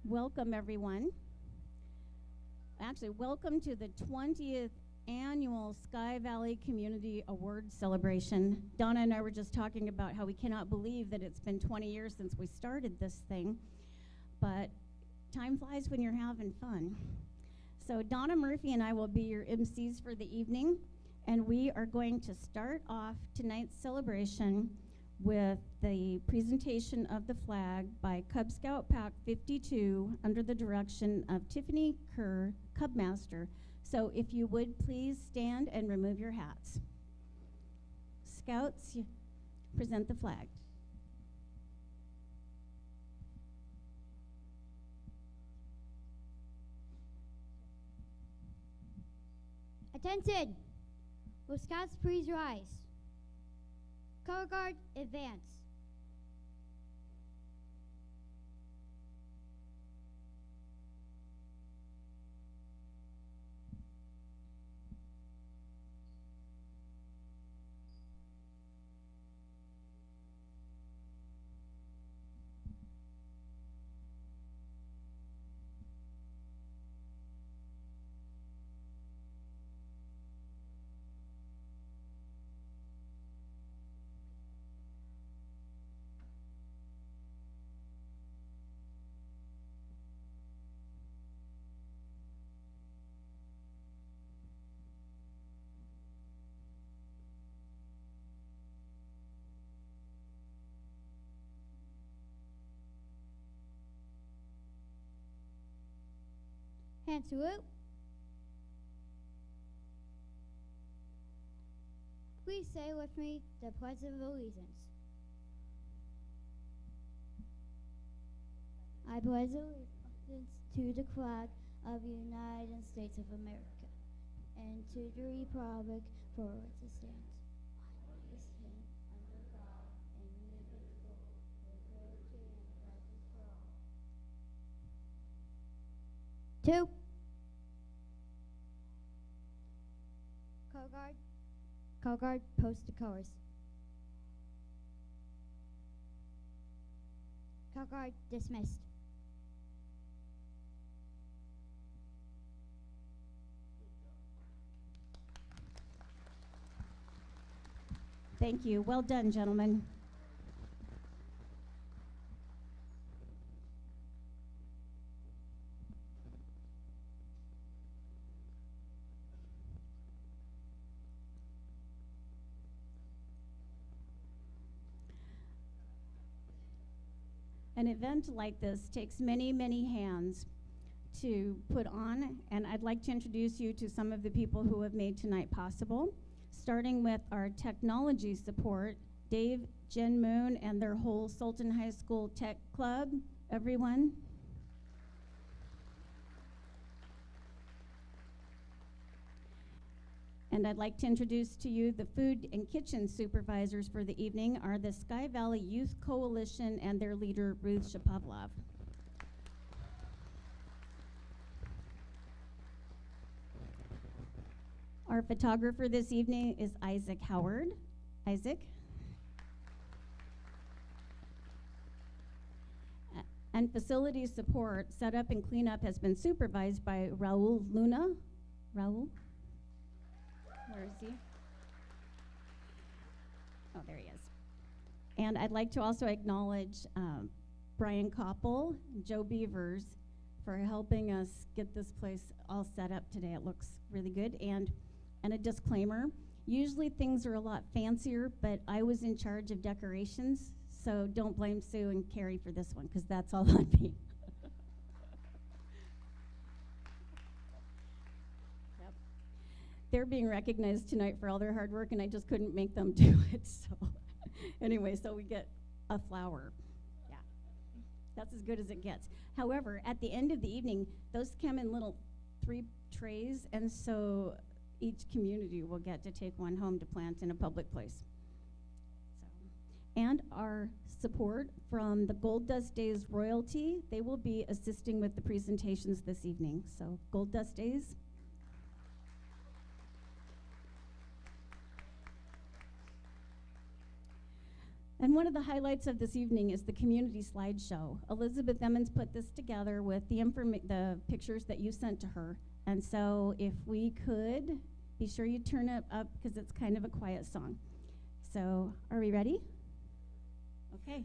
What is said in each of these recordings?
Welcome, everyone. Actually, welcome to the 20th annual Sky Valley Community Awards celebration. Donna and I were just talking about how we cannot believe that it's been 20 years since we started this thing, but time flies when you're having fun. So Donna Murphy and I will be your MCs for the evening, and we are going to start off tonight's celebration with the presentation of the flag by Cub Scout Pack 52 under the direction of Tiffany Kerr, Cubmaster. So if you would please stand and remove your hats. Scouts, present the flag. Attention! Will Scouts please rise? Color Guard, advance. Hand salute. Please say with me the Pledge of Allegiance. I pledge allegiance to the flag of the United States of America and to the republic for which it stands, one nation, under God, indivisible, with liberty and justice for all. 2. Color Guard, post the colors. Color Guard, dismissed. Thank you. Well done, gentlemen. An event like this takes many, many hands to put on, and I'd like to introduce you to some of the people who have made tonight possible, starting with our technology support, Dave, Jen Moon, and their whole Sultan High School Tech Club. Everyone. And I'd like to introduce to you the food and kitchen supervisors for the evening are the Sky Valley Youth Coalition and their leader, Ruth Shapovalov. Our photographer this evening is Isaac Howard. Isaac. And facility support, setup and cleanup has been supervised by Raul Luna. Raul? Where is he? Oh, there he is. And I'd like to also acknowledge Brian Koppel, Joe Beavers, for helping us get this place all set up today. It looks really good. And a disclaimer, usually things are a lot fancier, but I was in charge of decorations, so don't blame Sue and Carrie for this one, because that's all on me. They're being recognized tonight for all their hard work, and I just couldn't make them do it. So anyway, so we get a flower. Yeah, that's as good as it gets. However, at the end of the evening, those come in little 3 trays, and so each community will get to take one home to plant in a public place. So, and our support from the Gold Dust Days royalty, they will be assisting with the presentations this evening. So Gold Dust Days. And one of the highlights of this evening is the community slideshow. Elizabeth Emmons put this together with the pictures that you sent to her. And so if we could, be sure you turn it up because it's kind of a quiet song. So are we ready? Okay.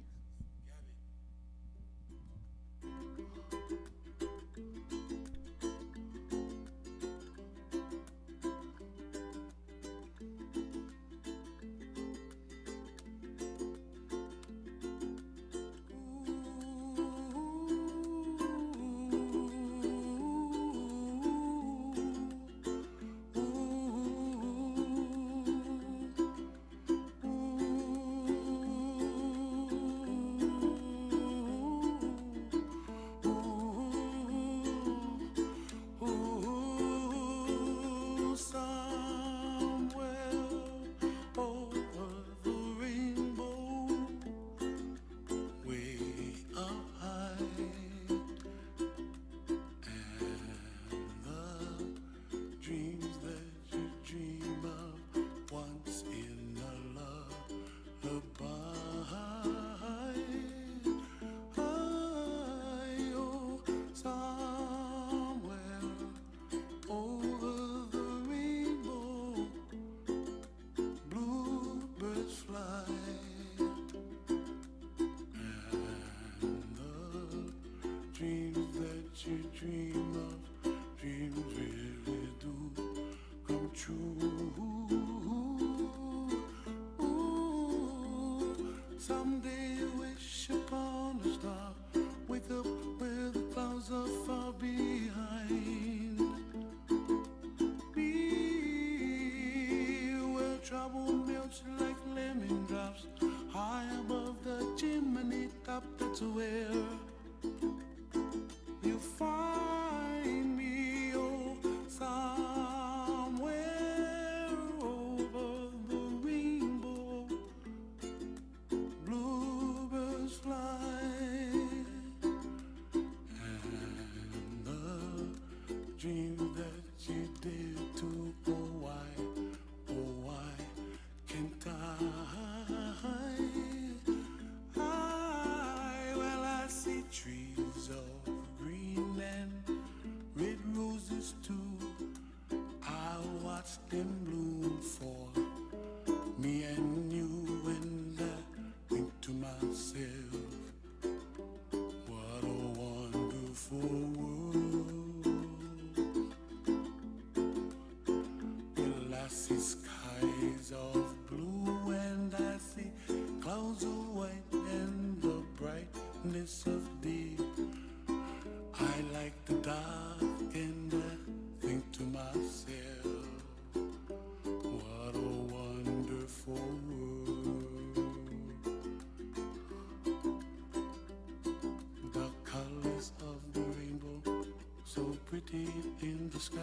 In the sky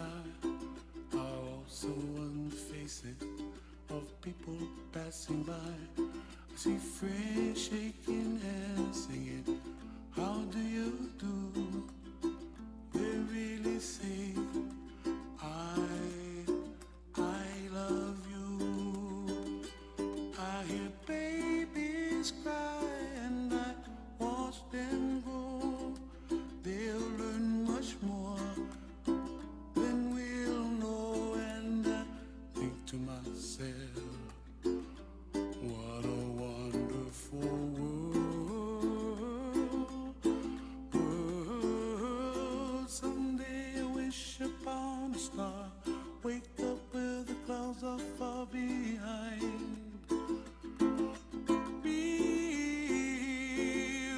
are also on the faces of people passing by. I see friends shaking hands, singing, "How do you do?" They really say, I love you. I hear babies cry and I watch them grow. They'll learn much more than we'll know, and I think to myself, what a wonderful world. Someday I wish upon a star, wake up where the clouds are far behind. Be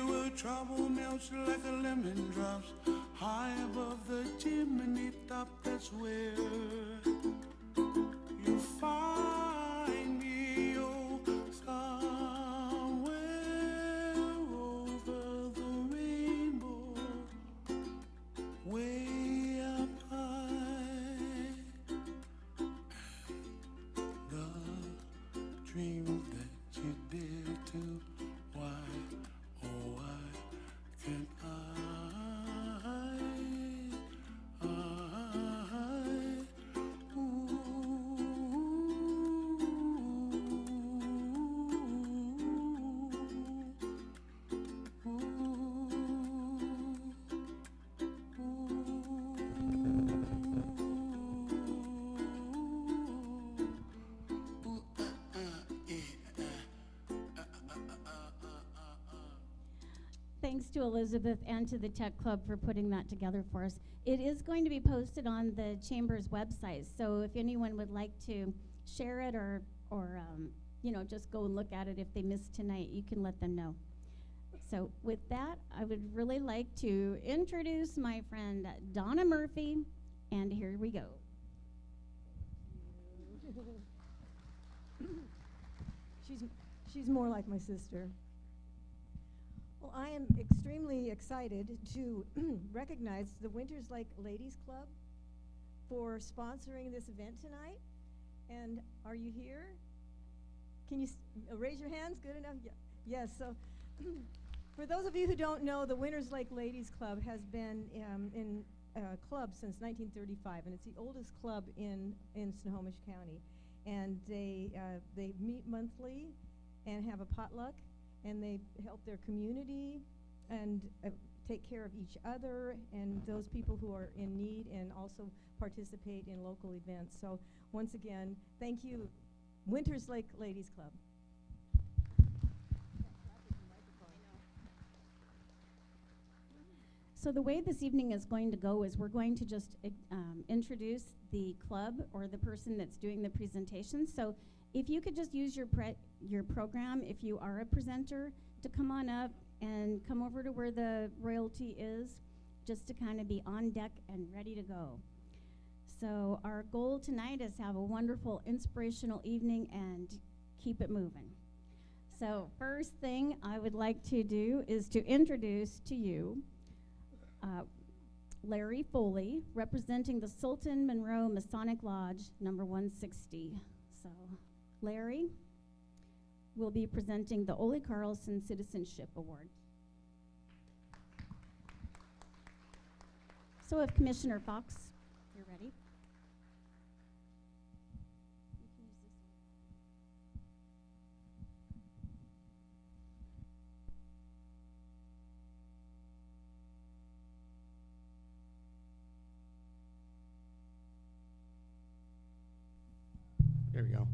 where trouble melts like a lemon drops high above the chimney top. That's where you find me, oh, somewhere over the rainbow, way up high. And the dreams that you dare to, why, oh, why can't I to Elizabeth and to the Tech Club for putting that together for us. It is going to be posted on the Chamber's website, so if anyone would like to share it or just go and look at it if they missed tonight, you can let them know. So with that, I would really like to introduce my friend Donna Murphy, and here we go. She's more like my sister. Well, I am extremely excited to recognize the Winters Lake Ladies Club for sponsoring this event tonight. And are you here? Can you raise your hands? Good enough? Yeah. Yes. So for those of you who don't know, the Winters Lake Ladies Club has been in club since 1935, and it's the oldest club in Snohomish County. And they meet monthly and have a potluck, and they help their community and take care of each other and those people who are in need, and also participate in local events. So once again, thank you, Winters Lake Ladies Club. So the way this evening is going to go is we're going to just introduce the club or the person that's doing the presentation. So if you could just use your program, if you are a presenter, to come on up and come over to where the royalty is, just to kind of be on deck and ready to go. So our goal tonight is to have a wonderful, inspirational evening and keep it moving. So first thing I would like to do is to introduce to you Larry Foley, representing the Sultan Monroe Masonic Lodge, number 160. So Larry will be presenting the Ole Carlson Citizenship Award. So if Commissioner Fox, you're ready. There we go.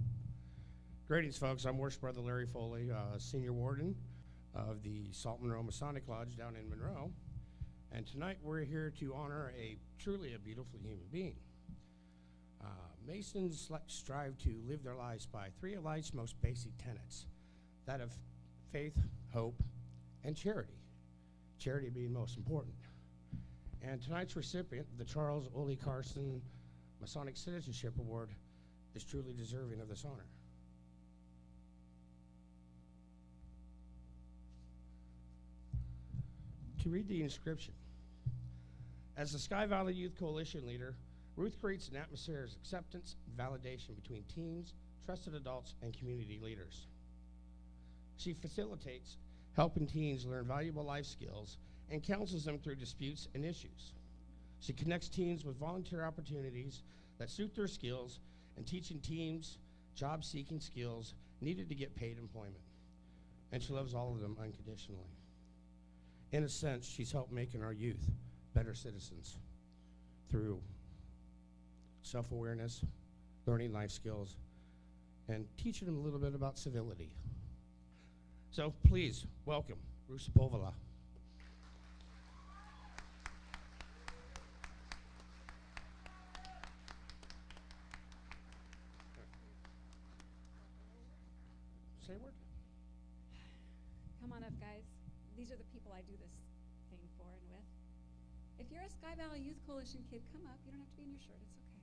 Greetings, folks. I'm Worship Brother Larry Foley, Senior Warden of the Sultan Monroe Masonic Lodge down in Monroe. And tonight we're here to honor truly a beautiful human being. Masons strive to live their lives by three of life's most basic tenets, that of faith, hope, and charity. Charity being most important. And tonight's recipient, the Charles Ole Carlson Masonic Citizenship Award, is truly deserving of this honor. To read the inscription. As the Sky Valley Youth Coalition leader, Ruth creates an atmosphere of acceptance and validation between teens, trusted adults, and community leaders. She facilitates helping teens learn valuable life skills and counsels them through disputes and issues. She connects teens with volunteer opportunities that suit their skills and teaching teams job-seeking skills needed to get paid employment. And she loves all of them unconditionally. In a sense, she's helped making our youth better citizens through self-awareness, learning life skills, and teaching them a little bit about civility. So please welcome Ruth Povola. Say a word. Come on up, guys. These are the people I do this thing for and with. If you're a Sky Valley Youth Coalition kid, come up. You don't have to be in your shirt. It's okay.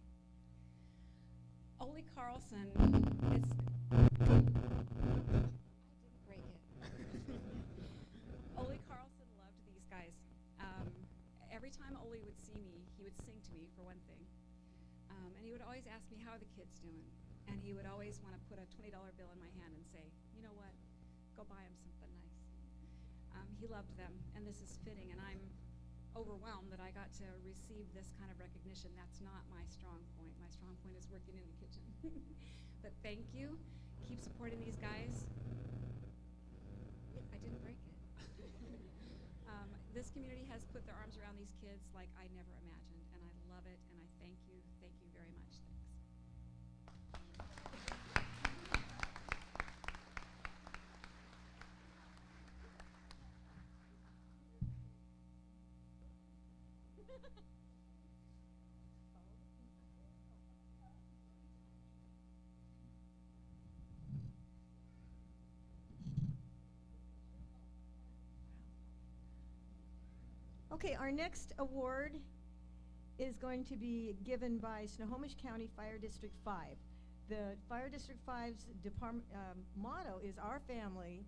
Ole Carlson, I didn't break it. Ole Carlson loved these guys. Every time Ole would see me, he would sing to me, for one thing. And he would always ask me, how are the kids doing? And he would always want to put a $20 bill in my hand and say, you know what, go buy them something nice. He loved them, and this is fitting, and I'm overwhelmed that I got to receive this kind of recognition. That's not my strong point. My strong point is working in the kitchen. But thank you. Keep supporting these guys. I didn't break it. This community has put their arms around these kids like I never imagined, and I love it, and I thank you. Thank you very much. Thanks. Okay, our next award is going to be given by Snohomish County Fire District 5. The Fire District 5's motto is "Our family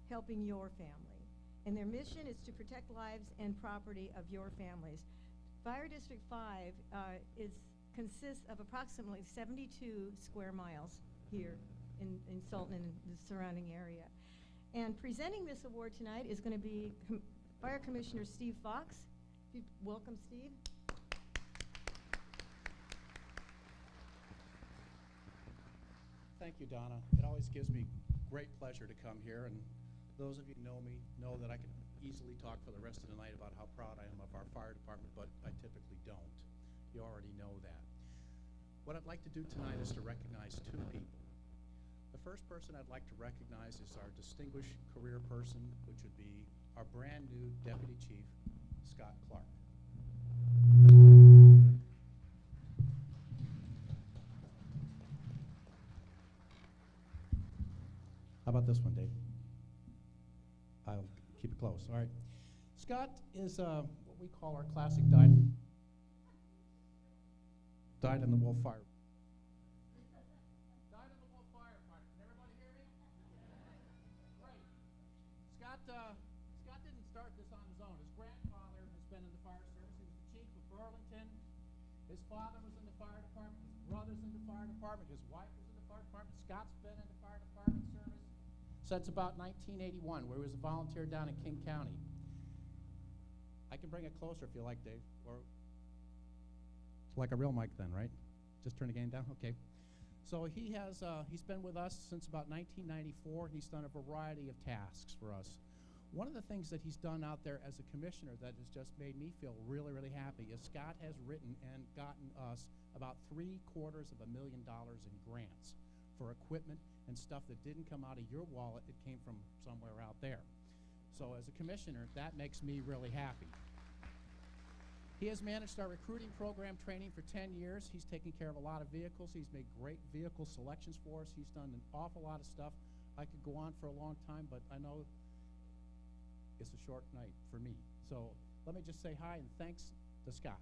helping your family." And their mission is to protect lives and property of your families. Fire District 5 consists of approximately 72 square miles here in Sultan and the surrounding area. And presenting this award tonight is going to be Fire Commissioner Steve Fox. Welcome, Steve. Thank you, Donna. It always gives me great pleasure to come here, and those of you who know me know that I could easily talk for the rest of the night about how proud I am of our fire department, but I typically don't. You already know that. What I'd like to do tonight is to recognize two people. The first person I'd like to recognize is our distinguished career person, which would be our brand new Deputy Chief, Scott Clark. How about this one, Dave? I'll keep it close. All right. Scott is what we call our classic dyed-in-the-wool fire. Dyed-in-the-wool firefighter. Can everybody hear me? Great. Scott didn't start this on his own. His grandfather has been in the fire service. He was the chief of Burlington. His father was in the fire department. His brother's in the fire department. His wife was in the fire department. Scott's been in the fire department service since about 1981, where he was a volunteer down in King County. I can bring it closer if you like, Dave. Or it's like a real mic then, right? Just turn the gain down? Okay. So he's been with us since about 1994. He's done a variety of tasks for us. One of the things that he's done out there as a commissioner that has just made me feel really, really happy is Scott has written and gotten us about $750,000 in grants for equipment and stuff that didn't come out of your wallet. It came from somewhere out there. So as a commissioner, that makes me really happy. He has managed our recruiting program training for 10 years. He's taken care of a lot of vehicles. He's made great vehicle selections for us. He's done an awful lot of stuff. I could go on for a long time, but I know it's a short night for me. So let me just say hi and thanks to Scott.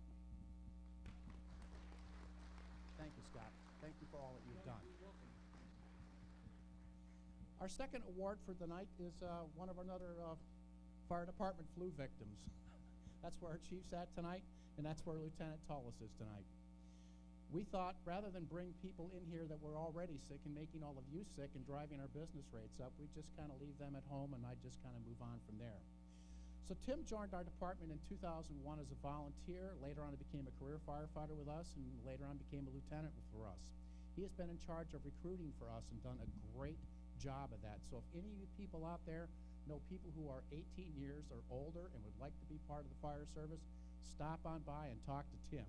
Thank you, Scott. Thank you for all that you've done. Our second award for the night is one of another fire department flu victims. That's where our chief's at tonight, and that's where Lieutenant Tullis is tonight. We thought rather than bring people in here that were already sick and making all of you sick and driving our business rates up, we'd just kind of leave them at home and I'd just kind of move on from there. So Tim joined our department in 2001 as a volunteer. Later on he became a career firefighter with us, and later on became a lieutenant for us. He has been in charge of recruiting for us and done a great job of that. So if any of you people out there know people who are 18 years or older and would like to be part of the fire service, stop on by and talk to Tim.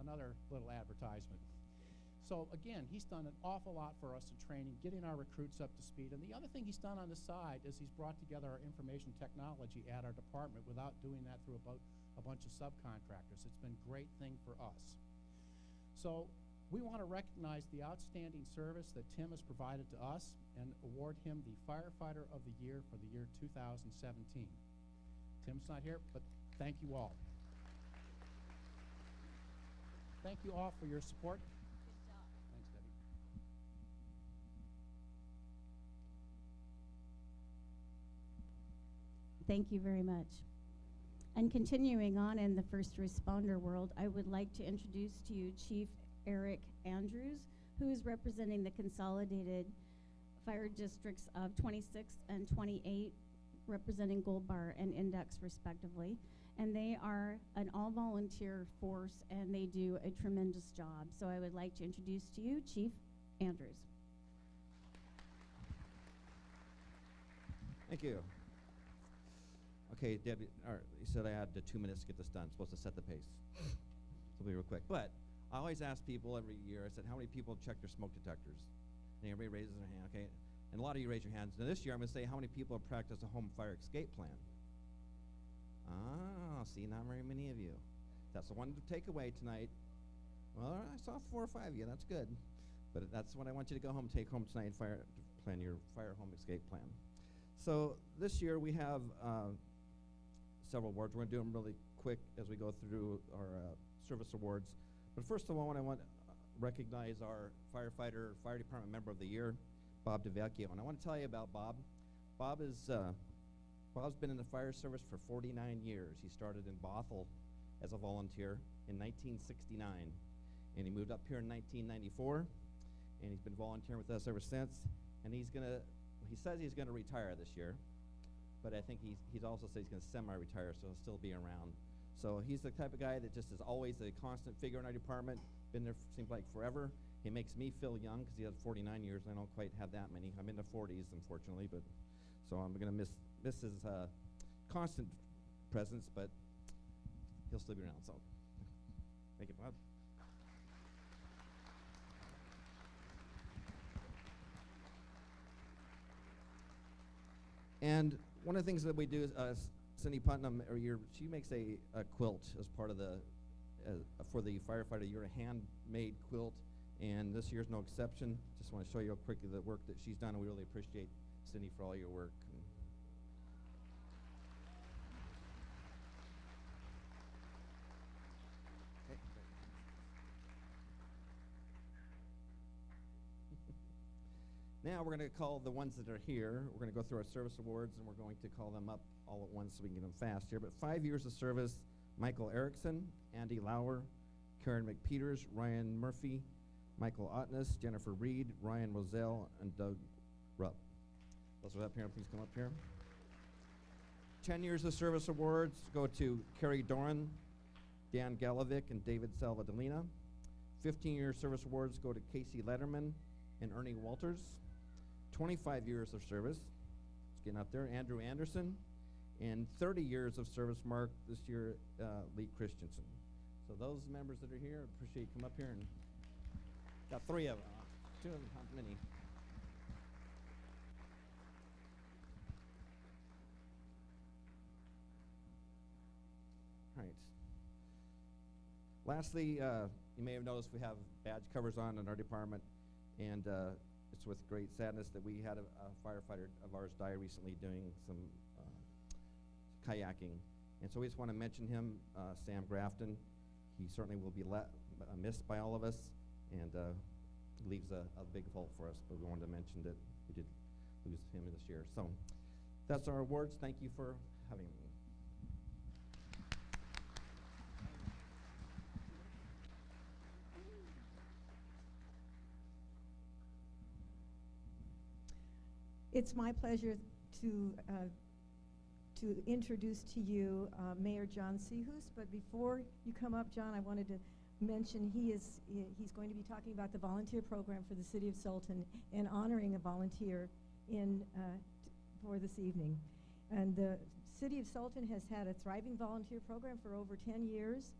Another little advertisement. So again, he's done an awful lot for us in training, getting our recruits up to speed. And the other thing he's done on the side is he's brought together our information technology at our department without doing that through a bunch of subcontractors. It's been a great thing for us. So we want to recognize the outstanding service that Tim has provided to us and award him the Firefighter of the Year for the year 2017. Tim's not here, but thank you all. Thank you all for your support. Thanks, Debbie. Thank you very much. And continuing on in the first responder world, I would like to introduce to you Chief Eric Andrews, who is representing the consolidated fire districts of 26 and 28, representing Gold Bar and Index respectively. And they are an all-volunteer force, and they do a tremendous job. So I would like to introduce to you Chief Andrews. Thank you. Okay, Debbie, you said I had 2 minutes to get this done. I'm supposed to set the pace. So I'll be real quick. But I always ask people every year, I said, how many people check their smoke detectors? And everybody raises their hand, okay? And a lot of you raise your hands. Now this year, I'm going to say how many people have practiced a home fire escape plan. Ah, see, not very many of you. That's the one to take away tonight. Well, I saw 4 or 5 of you. That's good. But that's what I want you to go home, take home tonight, plan your fire home escape plan. So this year we have several awards. We're going to do them really quick as we go through our service awards. But first of all, I want to recognize our fire department member of the year, Bob DeVecchio. And I want to tell you about Bob. Bob's been in the fire service for 49 years. He started in Bothell as a volunteer in 1969, and he moved up here in 1994, and he's been volunteering with us ever since. And he says he's gonna retire this year, but I think he's also said he's gonna semi-retire, so he'll still be around. So he's the type of guy that just is always a constant figure in our department. Been there seems like forever. He makes me feel young because he has 49 years, and I don't quite have that many. I'm in the 40s, unfortunately, but so I'm gonna miss his constant presence, but he'll still be around. So thank you, Bob. And one of the things that we do is Cindy Putnam every year, she makes a quilt as part of the for the firefighter year, a handmade quilt, and this year's no exception. Just want to show you quickly the work that she's done, and we really appreciate Cindy for all your work. Now we're going to call the ones that are here. We're going to go through our service awards, and we're going to call them up all at once so we can get them fast here. But 5 years of service, Michael Erickson, Andy Lauer, Karen McPeters, Ryan Murphy, Michael Otness, Jennifer Reed, Ryan Roselle, and Doug Rupp. Those are up here. Please come up here. 10 years of service awards go to Carrie Doran, Dan Galovic, and David Salvadolina. 15-year service awards go to Casey Letterman and Ernie Walters. 25 years of service, it's getting up there, Andrew Anderson, and 30 years of service mark this year, Lee Christensen. So those members that are here, appreciate you come up here, and got 3 of them, 2 of them, how many? All right. Lastly, you may have noticed we have badge covers on in our department, and it's with great sadness that we had a firefighter of ours die recently doing some kayaking. And so we just want to mention him, Sam Grafton. He certainly will be missed by all of us, and leaves a big hole for us, but we wanted to mention that we did lose him this year. So that's our awards. Thank you for having me. It's my pleasure to introduce to you Mayor John Sehus. But before you come up, John, I wanted to mention he's going to be talking about the volunteer program for the City of Sultan and honoring a volunteer for this evening. And the City of Sultan has had a thriving volunteer program for over 10 years,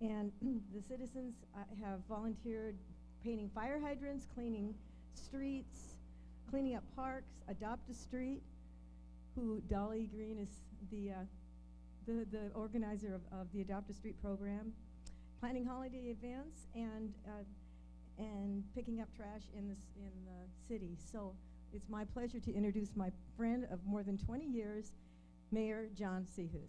and the citizens have volunteered painting fire hydrants, cleaning streets, cleaning up parks, Adopt a Street, who Dolly Green is the organizer of the Adopt a Street program, planning holiday events, and picking up trash in the city. So it's my pleasure to introduce my friend of more than 20 years, Mayor John Sehus.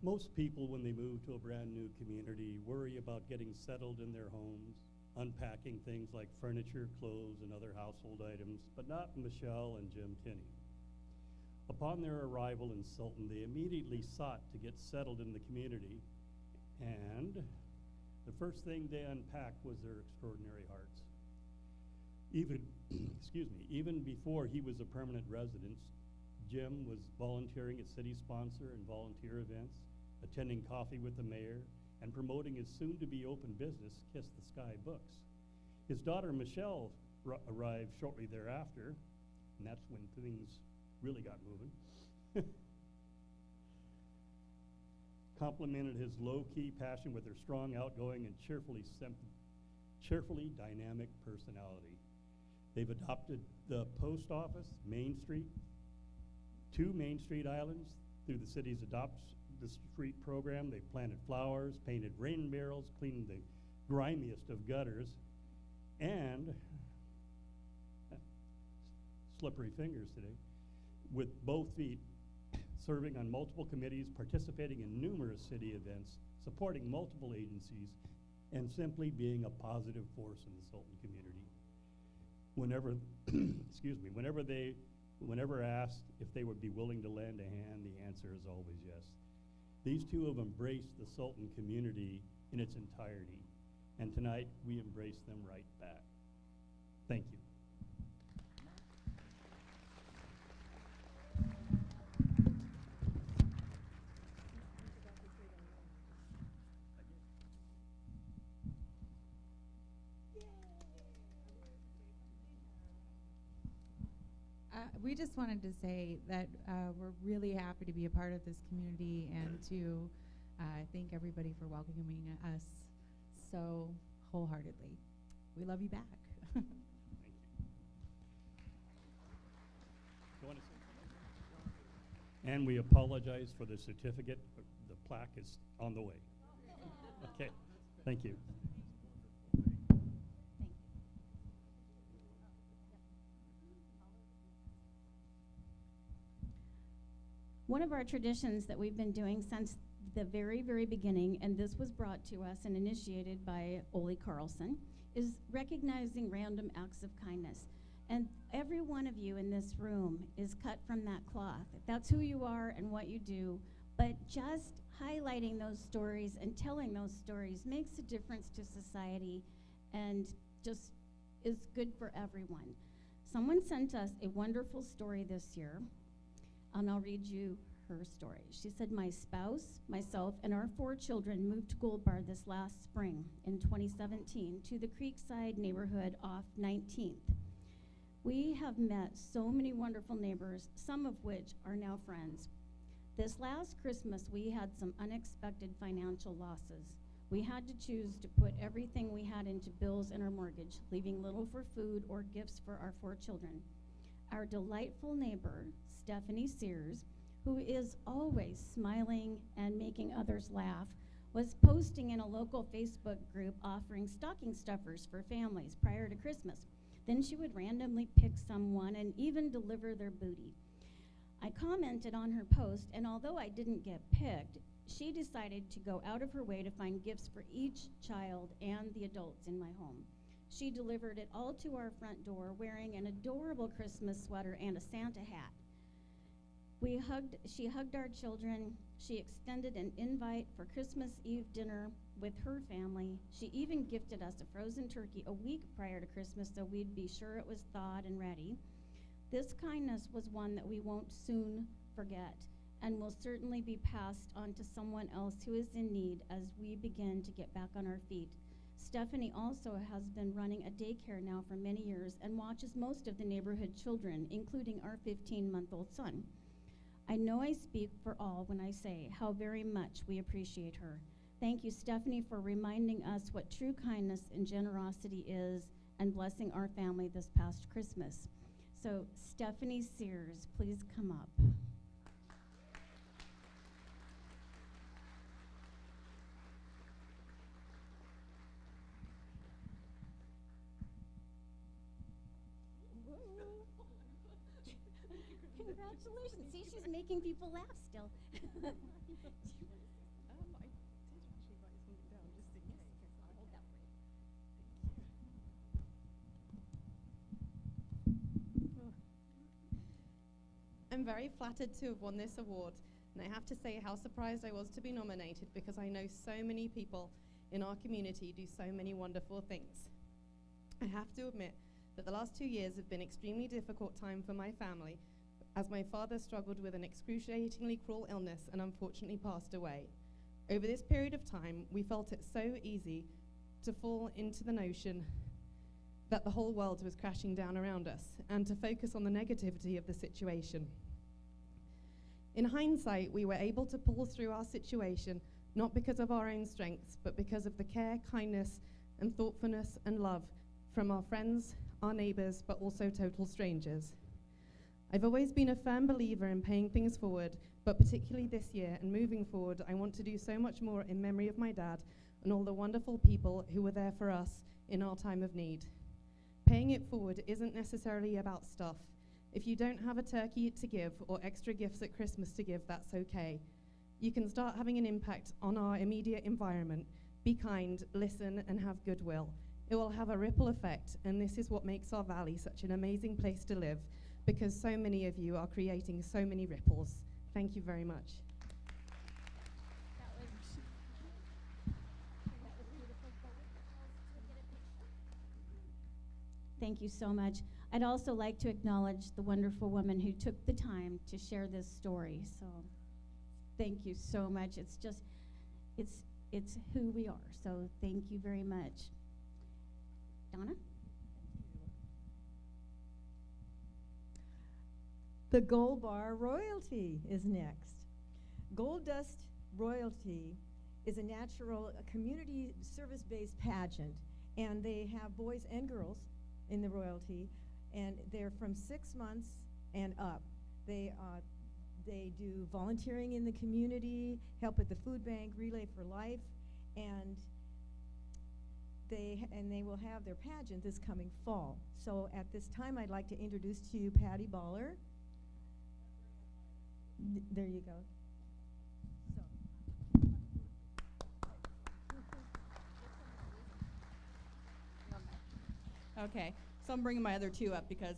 Most people, when they move to a brand new community, worry about getting settled in their homes, unpacking things like furniture, clothes, and other household items, but not Michelle and Jim Tinney. Upon their arrival in Sultan, they immediately sought to get settled in the community, and the first thing they unpacked was their extraordinary hearts. Even before he was a permanent resident, Jim was volunteering at city sponsor and volunteer events, attending coffee with the mayor, and promoting his soon-to-be open business, Kiss the Sky Books. His daughter, Michelle, arrived shortly thereafter, and that's when things really got moving. Complemented his low-key passion with her strong, outgoing, and cheerfully dynamic personality. They've adopted the post office, Main Street, 2 Main Street islands through the city's Adopt the Street program. They've planted flowers, painted rain barrels, cleaned the grimiest of gutters, and slippery fingers today, with both feet, serving on multiple committees, participating in numerous city events, supporting multiple agencies, and simply being a positive force in the Sultan community. Whenever, excuse me, whenever asked if they would be willing to lend a hand, the answer is always yes. These two have embraced the Sultan community in its entirety, and tonight we embrace them right back. Thank you. We just wanted to say that we're really happy to be a part of this community and to thank everybody for welcoming us so wholeheartedly. We love you back. Thank you. You wanna say something? And we apologize for the certificate. The plaque is on the way. Okay, thank you. One of our traditions that we've been doing since the very, very beginning, and this was brought to us and initiated by Ole Carlson, is recognizing random acts of kindness. And every one of you in this room is cut from that cloth. That's who you are and what you do. But just highlighting those stories and telling those stories makes a difference to society and just is good for everyone. Someone sent us a wonderful story this year, and I'll read you her story. She said, my spouse, myself, and our 4 children moved to Gold Bar this last spring in 2017 to the Creekside neighborhood off 19th. We have met so many wonderful neighbors, some of which are now friends. This last Christmas, we had some unexpected financial losses. We had to choose to put everything we had into bills and our mortgage, leaving little for food or gifts for our 4 children. Our delightful neighbor, Stephanie Sears, who is always smiling and making others laugh, was posting in a local Facebook group offering stocking stuffers for families prior to Christmas. Then she would randomly pick someone and even deliver their booty. I commented on her post, and although I didn't get picked, she decided to go out of her way to find gifts for each child and the adults in my home. She delivered it all to our front door wearing an adorable Christmas sweater and a Santa hat. She hugged our children. She extended an invite for Christmas Eve dinner with her family. She even gifted us a frozen turkey a week prior to Christmas so we'd be sure it was thawed and ready. This kindness was one that we won't soon forget and will certainly be passed on to someone else who is in need as we begin to get back on our feet. Stephanie also has been running a daycare now for many years and watches most of the neighborhood children, including our 15-month-old son. I know I speak for all when I say how very much we appreciate her. Thank you, Stephanie, for reminding us what true kindness and generosity is and blessing our family this past Christmas. So, Stephanie Sears, please come up. Congratulations. See, she's making people laugh still. I did actually write something down just in case. I'll hold that for you. I'm very flattered to have won this award, and I have to say how surprised I was to be nominated because I know so many people in our community do so many wonderful things. I have to admit that the last 2 years have been an extremely difficult time for my family, as my father struggled with an excruciatingly cruel illness and unfortunately passed away. Over this period of time, we felt it so easy to fall into the notion that the whole world was crashing down around us and to focus on the negativity of the situation. In hindsight, we were able to pull through our situation not because of our own strengths, but because of the care, kindness, and thoughtfulness and love from our friends, our neighbors, but also total strangers. I've always been a firm believer in paying things forward, but particularly this year and moving forward, I want to do so much more in memory of my dad, and all the wonderful people who were there for us in our time of need. Paying it forward isn't necessarily about stuff. If you don't have a turkey to give or extra gifts at Christmas to give, that's okay. You can start having an impact on our immediate environment. Be kind, listen, and have goodwill. It will have a ripple effect, and this is what makes our valley such an amazing place to live, because so many of you are creating so many ripples. Thank you very much. Thank you so much. I'd also like to acknowledge the wonderful woman who took the time to share this story. So thank you so much. It's just, it's who we are. So thank you very much. Donna? The Gold Bar Royalty is next. Gold Dust Royalty is a community service-based pageant, and they have boys and girls in the royalty, and they're from 6 months and up. They do volunteering in the community, help at the food bank, Relay for Life, and they will have their pageant this coming fall. So at this time, I'd like to introduce to you Patty Baller. There you go. Okay, so I'm bringing my other two up because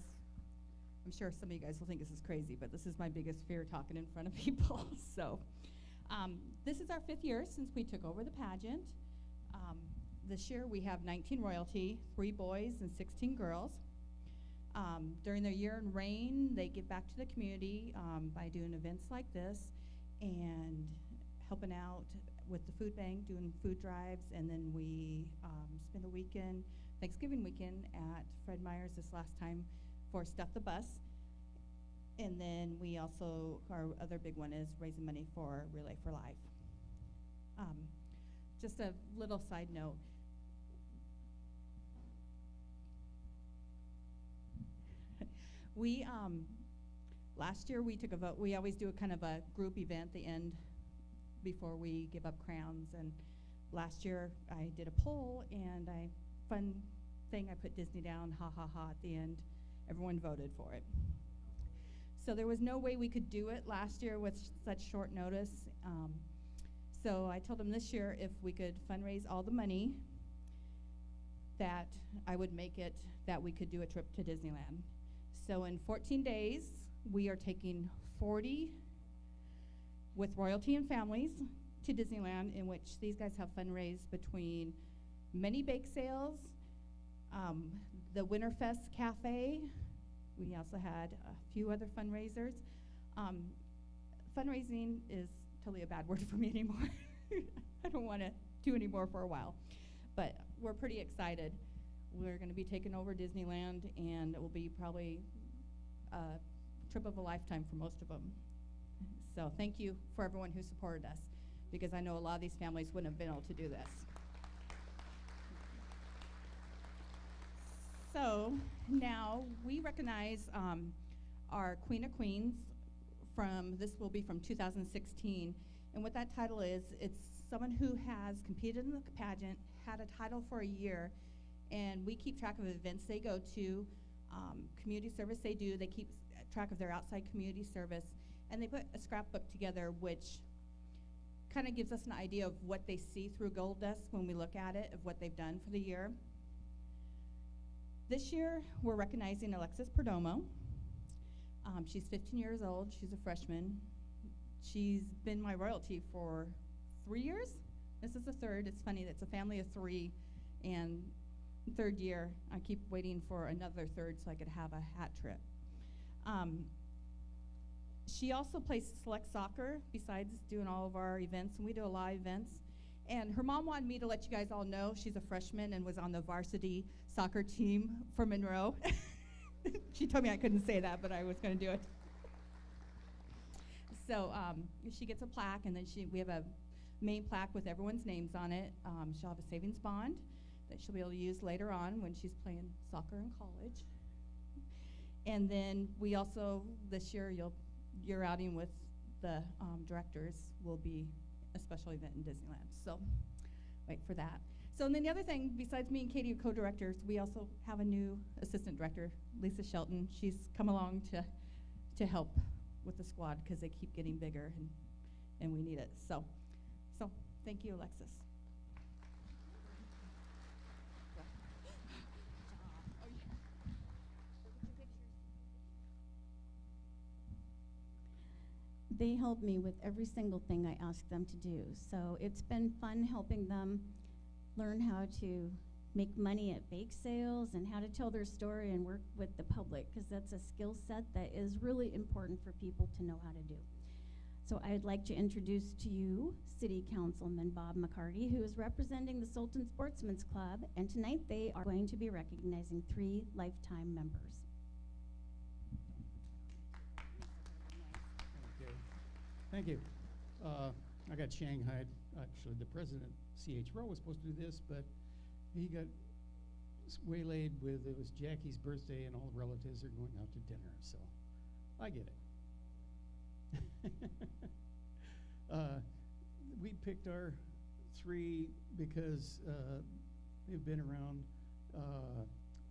I'm sure some of you guys will think this is crazy, but this is my biggest fear, talking in front of people. So this is our 5th year since we took over the pageant. This year we have 19 royalty, 3 boys and 16 girls. During their year in reign, they give back to the community by doing events like this and helping out with the food bank, doing food drives, and then we spend a weekend, Thanksgiving weekend, at Fred Meyer's this last time for Stuff the Bus. And then we also, our other big one is raising money for Relay for Life. Just a little side note. We, last year we took a vote. We always do a kind of a group event at the end before we give up crowns. And last year I did a poll, and fun thing, I put Disney down, ha ha ha, at the end. Everyone voted for it. So there was no way we could do it last year with such short notice. So I told them this year if we could fundraise all the money, that I would make it that we could do a trip to Disneyland. So in 14 days, we are taking 40 with royalty and families to Disneyland, in which these guys have fundraised between many bake sales, the Winterfest Cafe. We also had a few other fundraisers. Fundraising is totally a bad word for me anymore. I don't want to do any more for a while. But we're pretty excited. We're going to be taking over Disneyland, and it will be probably a trip of a lifetime for most of them. So thank you for everyone who supported us, because I know a lot of these families wouldn't have been able to do this. So now we recognize our Queen of Queens this will be from 2016. And what that title is, it's someone who has competed in the pageant, had a title for a year, and we keep track of events they go to, community service they do. They keep track of their outside community service, and they put a scrapbook together which kind of gives us an idea of what they see through Gold Dust when we look at it, of what they've done for the year. This year, we're recognizing Alexis Perdomo. She's 15 years old. She's a freshman. She's been my royalty for 3 years. This is the 3rd. It's funny, it's a family of 3, and 3rd year, I keep waiting for another 3rd so I could have a hat trip. She also plays select soccer besides doing all of our events, and we do a lot of events. And her mom wanted me to let you guys all know she's a freshman and was on the varsity soccer team for Monroe. She told me I couldn't say that, but I was going to do it. So she gets a plaque, and then we have a main plaque with everyone's names on it. She'll have a savings bond that she'll be able to use later on when she's playing soccer in college. And then we also, this year, your outing with the directors will be a special event in Disneyland. So wait for that. So and then the other thing, besides me and Katie are co-directors, we also have a new assistant director, Lisa Shelton. She's come along to help with the squad because they keep getting bigger and we need it. So thank you, Alexis. They help me with every single thing I ask them to do. So it's been fun helping them learn how to make money at bake sales and how to tell their story and work with the public, because that's a skill set that is really important for people to know how to do. So I'd like to introduce to you City Councilman Bob McCarty, who is representing the Sultan Sportsman's Club, and tonight they are going to be recognizing 3 lifetime members. Okay, thank you. I got shanghaied. Actually, the president, C.H. Rowe, was supposed to do this, but he got waylaid with, it was Jackie's birthday and all the relatives are going out to dinner, so I get it. We picked our 3 because they've been around.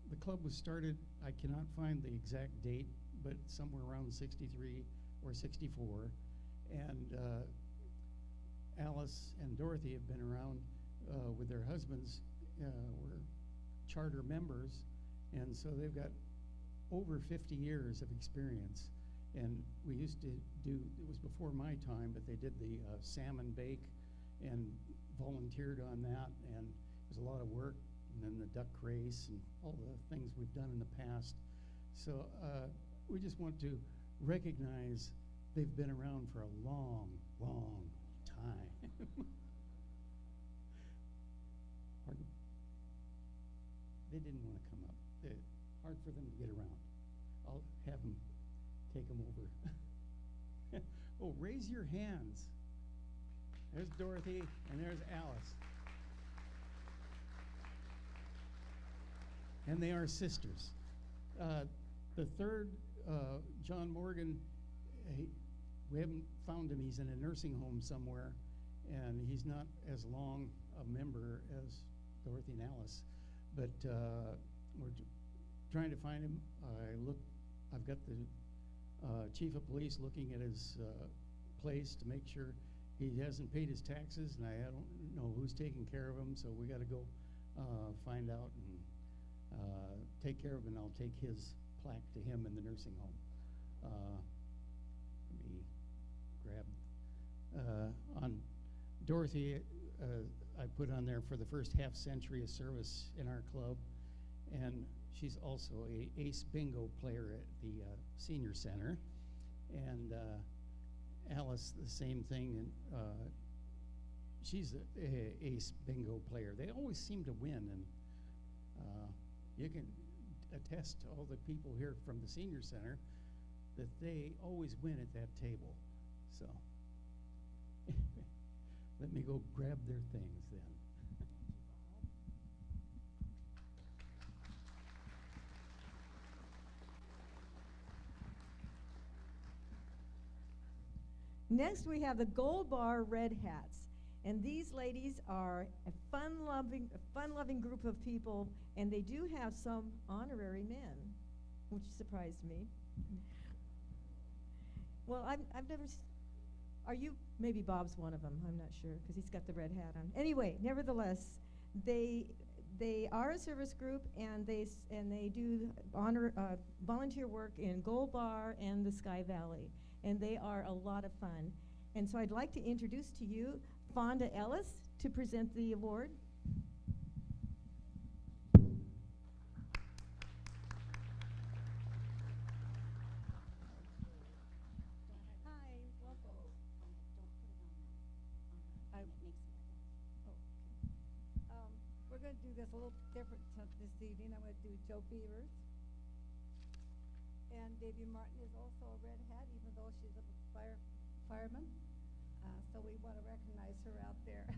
The club was started, I cannot find the exact date, but somewhere around 63 or 64. And Alice and Dorothy have been around with their husbands, were charter members, and so they've got over 50 years of experience. And we used to do, it was before my time, but they did the salmon bake and volunteered on that, and it was a lot of work, and then the duck race and all the things we've done in the past. So we just want to recognize they've been around for a long, long time. Pardon? They didn't want to come up. It's hard for them to get around. I'll have them take them over. Oh, raise your hands. There's Dorothy and there's Alice. And they are sisters. The third, John Morgan, we haven't found him. He's in a nursing home somewhere, and he's not as long a member as Dorothy and Alice. But we're trying to find him. I've got the chief of police looking at his place to make sure he hasn't paid his taxes, and I don't know who's taking care of him, so we got to go find out and take care of him, and I'll take his plaque to him in the nursing home. Let me grab on Dorothy. I put on there for the first half century of service in our club, and she's also a ace bingo player at the senior center. And Alice, the same thing, and she's a ace bingo player. They always seem to win, and you can attest to all the people here from the senior center that they always win at that table. So let me go grab their things then. Next, we have the Gold Bar Red Hats. And these ladies are a fun-loving group of people, and they do have some honorary men, which surprised me. Well, I've never, are you, maybe Bob's one of them, I'm not sure, because he's got the red hat on. Anyway, nevertheless, they are a service group, and they do volunteer work in Gold Bar and the Sky Valley, and they are a lot of fun. And so I'd like to introduce to you Fonda Ellis to present the award. Hi, welcome. We're going to do this a little different this evening. I'm going to do Joe Beavers. And Davy Martin is also a red hat, even though she's a fireman. So we want to recognize her out there.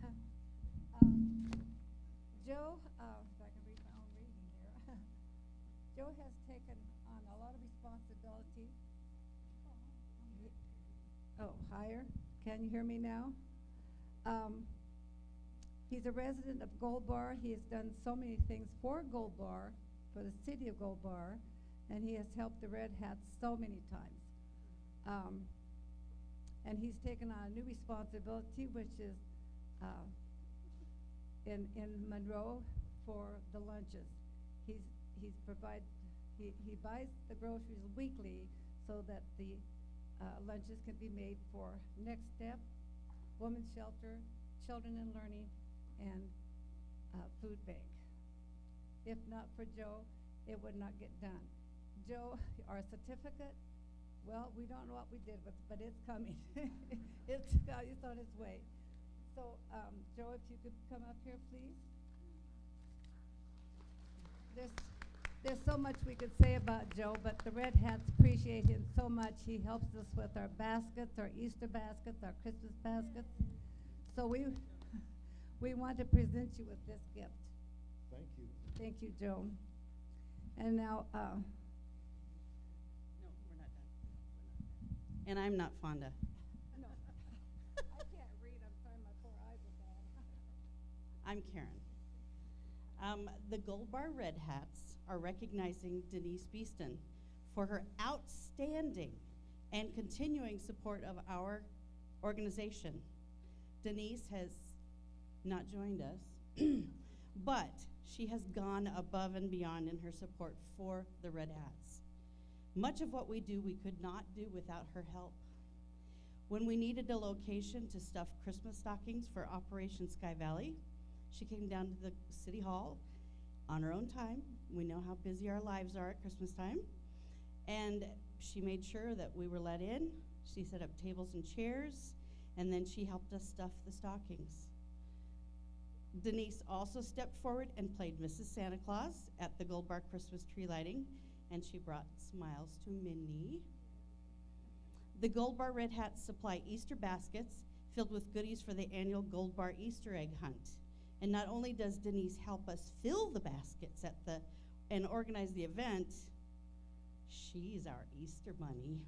Joe, if I can read my own reading here. Joe has taken on a lot of responsibility. Oh, higher? Can you hear me now? He's a resident of Gold Bar. He has done so many things for Gold Bar, for the city of Gold Bar, and he has helped the Red Hats so many times. And he's taken on a new responsibility, which is in Monroe for the lunches. He buys the groceries weekly so that the lunches can be made for Next Step, Women's Shelter, Children in Learning, and Food Bank. If not for Joe, it would not get done. Joe, our certificate, well, we don't know what we did, but it's coming. it's on its way. So, Joe, if you could come up here, please. There's so much we could say about Joe, but the Red Hats appreciate him so much. He helps us with our baskets, our Easter baskets, our Christmas baskets. So we want to present you with this gift. Thank you. Thank you, Joe. And now, No, we're not done. And I'm not Fonda. no, I can't read. I'm sorry, my poor eyes are bad. I'm Karen. The Gold Bar Red Hats are recognizing Denise Beeston for her outstanding and continuing support of our organization. Denise has not joined us, but she has gone above and beyond in her support for the Red Hats. Much of what we do, we could not do without her help. When we needed a location to stuff Christmas stockings for Operation Sky Valley, she came down to the City Hall on her own time. We know how busy our lives are at Christmas time. And she made sure that we were let in. She set up tables and chairs, and then she helped us stuff the stockings. Denise also stepped forward and played Mrs. Santa Claus at the Gold Bar Christmas tree lighting, and she brought smiles to Minnie. The Gold Bar Red Hats supply Easter baskets filled with goodies for the annual Gold Bar Easter egg hunt. And not only does Denise help us fill the baskets and organize the event, she's our Easter bunny.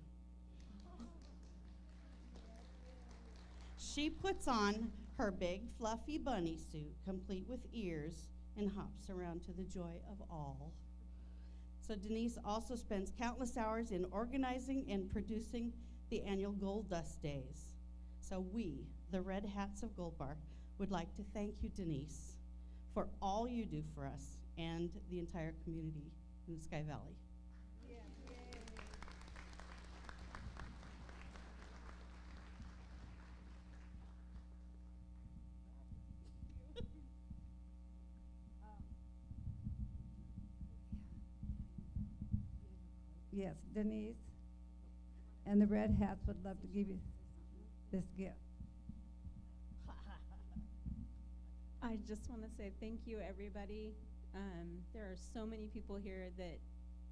She puts on her big fluffy bunny suit, complete with ears, and hops around to the joy of all. So Denise also spends countless hours in organizing and producing the annual Gold Dust Days. So we, the Red Hats of Gold Bar, would like to thank you, Denise, for all you do for us and the entire community in the Sky Valley. Yes, Denise and the Red Hats would love to give you this gift. I just want to say thank you, everybody. There are so many people here that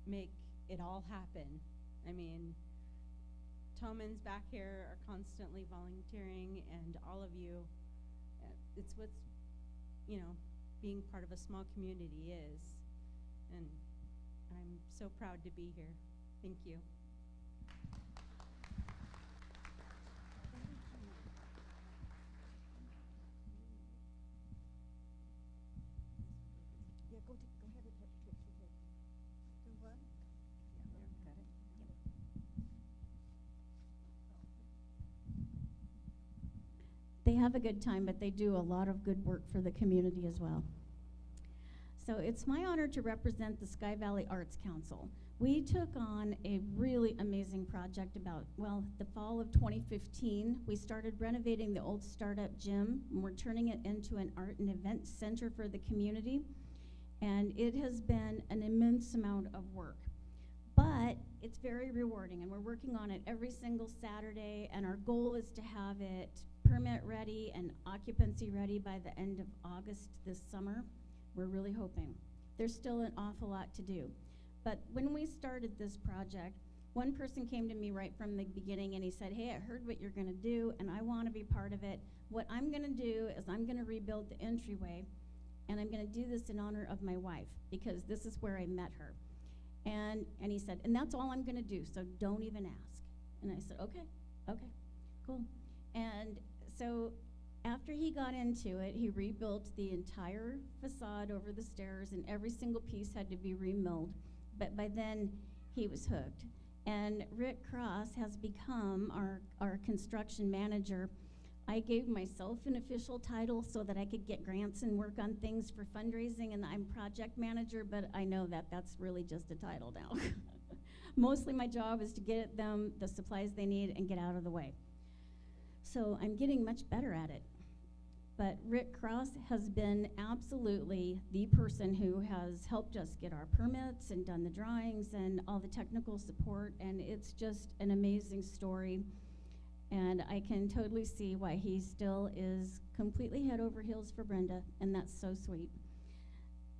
make it all happen. I mean, Tomans back here are constantly volunteering, and all of you, it's what's, being part of a small community is. And I'm so proud to be here. Thank you. Yeah, go ahead and take a picture. Do what? Yeah, there, got it. They have a good time, but they do a lot of good work for the community as well. So it's my honor to represent the Sky Valley Arts Council. We took on a really amazing project about, the fall of 2015. We started renovating the old startup gym, and we're turning it into an art and event center for the community. And it has been an immense amount of work. But it's very rewarding, and we're working on it every single Saturday, and our goal is to have it permit ready and occupancy ready by the end of August this summer. We're really hoping. There's still an awful lot to do. But when we started this project, one person came to me right from the beginning and he said, hey, I heard what you're gonna do and I wanna be part of it. What I'm gonna do is I'm gonna rebuild the entryway, and I'm gonna do this in honor of my wife because this is where I met her. And he said, and that's all I'm gonna do, so don't even ask. And I said, okay, cool. And so After he got into it, he rebuilt the entire facade over the stairs, and every single piece had to be remilled. But by then, he was hooked. And Rick Cross has become our construction manager. I gave myself an official title so that I could get grants and work on things for fundraising, and I'm project manager, but I know that that's really just a title now. Mostly my job is to get them the supplies they need and get out of the way. So I'm getting much better at it. But Rick Cross has been absolutely the person who has helped us get our permits and done the drawings and all the technical support, and it's just an amazing story. And I can totally see why he still is completely head over heels for Brenda, and that's so sweet.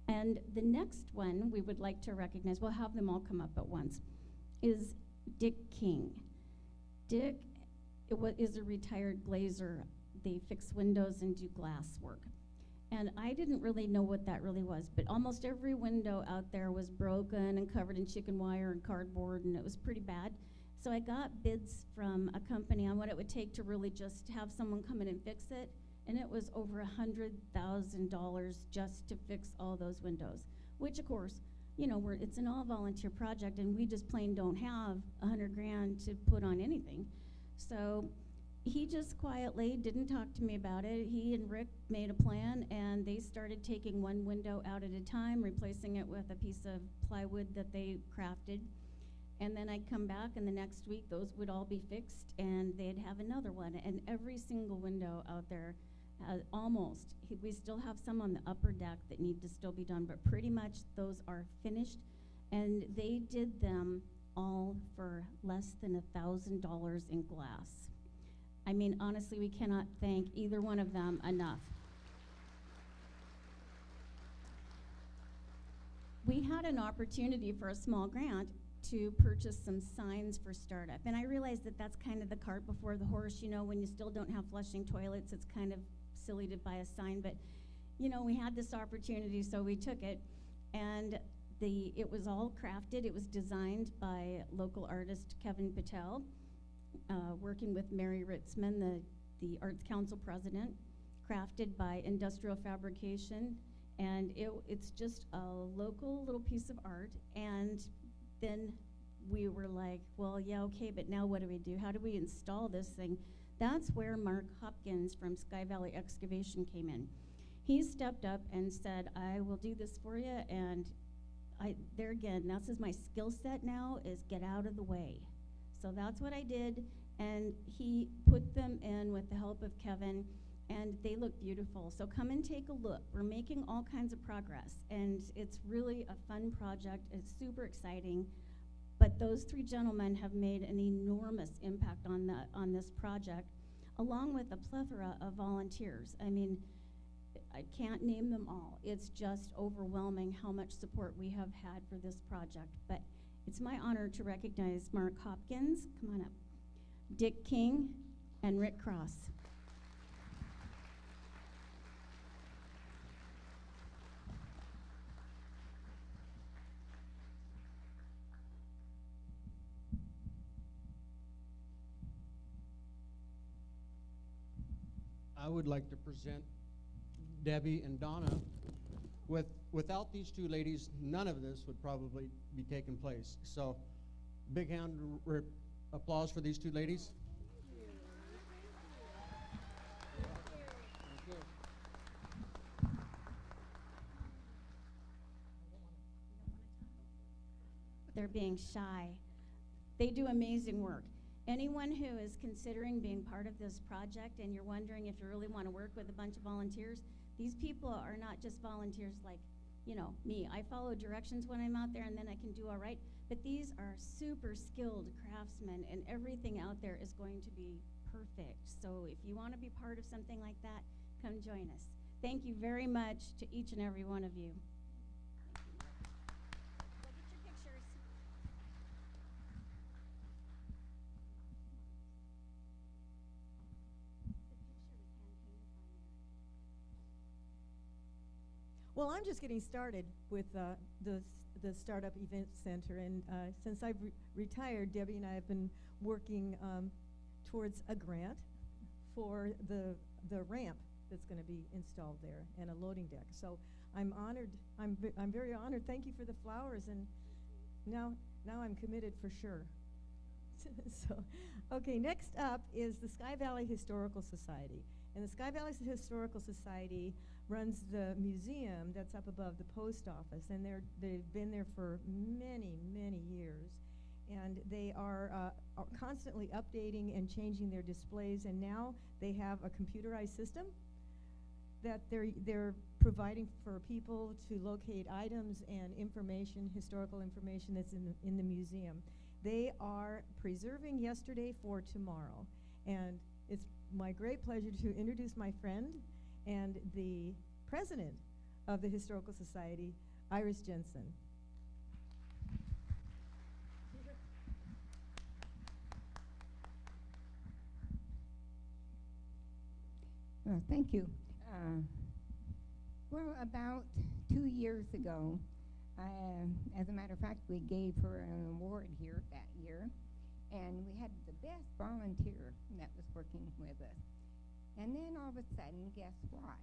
And the next one we would like to recognize, we'll have them all come up at once, is Dick King. Dick is a retired glazer. They fix windows and do glass work. And I didn't really know what that really was, but almost every window out there was broken and covered in chicken wire and cardboard, and it was pretty bad. So I got bids from a company on what it would take to really just have someone come in and fix it, and it was over $100,000 just to fix all those windows, which of course, you know, it's an all-volunteer project, and we just plain don't have $100,000 to put on anything. So he just quietly didn't talk to me about it. He and Rick made a plan, and they started taking one window out at a time, replacing it with a piece of plywood that they crafted. And then I'd come back, and the next week those would all be fixed, and they'd have another one. And every single window out there, we still have some on the upper deck that need to still be done, but pretty much those are finished. And they did them all for less than $1,000 in glass. I mean, honestly, we cannot thank either one of them enough. We had an opportunity for a small grant to purchase some signs for startup. And I realize that that's kind of the cart before the horse. You know, when you still don't have flushing toilets, it's kind of silly to buy a sign. But, you know, we had this opportunity, so we took it. And it was all crafted. It was designed by local artist Kevin Patel, working with Mary Ritzman, the Arts Council president, crafted by Industrial Fabrication. And it's just a local little piece of art. And then we were like, well, yeah, okay, but now what do we do? How do we install this thing? That's where Mark Hopkins from Sky Valley Excavation came in. He stepped up and said, I will do this for you, and there again, that's my skill set now, is get out of the way. So that's what I did, and he put them in with the help of Kevin, and they look beautiful. So come and take a look. We're making all kinds of progress, and it's really a fun project. It's super exciting. But those three gentlemen have made an enormous impact on this project, along with a plethora of volunteers. I mean, I can't name them all. It's just overwhelming how much support we have had for this project. But it's my honor to recognize Mark Hopkins, come on up, Dick King, and Rick Cross. I would like to present Debbie and Donna. Without these two ladies, none of this would probably be taking place. So, big applause for these two ladies. They're being shy. They do amazing work. Anyone who is considering being part of this project and you're wondering if you really want to work with a bunch of volunteers, these people are not just volunteers like, you know, me. I follow directions when I'm out there and then I can do all right. But these are super skilled craftsmen, and everything out there is going to be perfect. So if you want to be part of something like that, come join us. Thank you very much to each and every one of you. Well, I'm just getting started with the Startup Event Center, and since I've retired, Debbie and I have been working towards a grant for the ramp that's going to be installed there and a loading deck. So I'm honored. I'm very honored. Thank you for the flowers, and now I'm committed for sure. So, okay, next up is the Sky Valley Historical Society. And the Sky Valley Historical Society runs the museum that's up above the post office, and they've been there for many, many years. And they are constantly updating and changing their displays, and now they have a computerized system that they're providing for people to locate items and information, historical information that's in the museum. They are preserving yesterday for tomorrow, and it's my great pleasure to introduce my friend and the president of the Historical Society, Iris Jensen. Well, thank you. Well, about 2 years ago, as a matter of fact, we gave her an award here that year, and we had the best volunteer that was working with us. And then all of a sudden, guess what?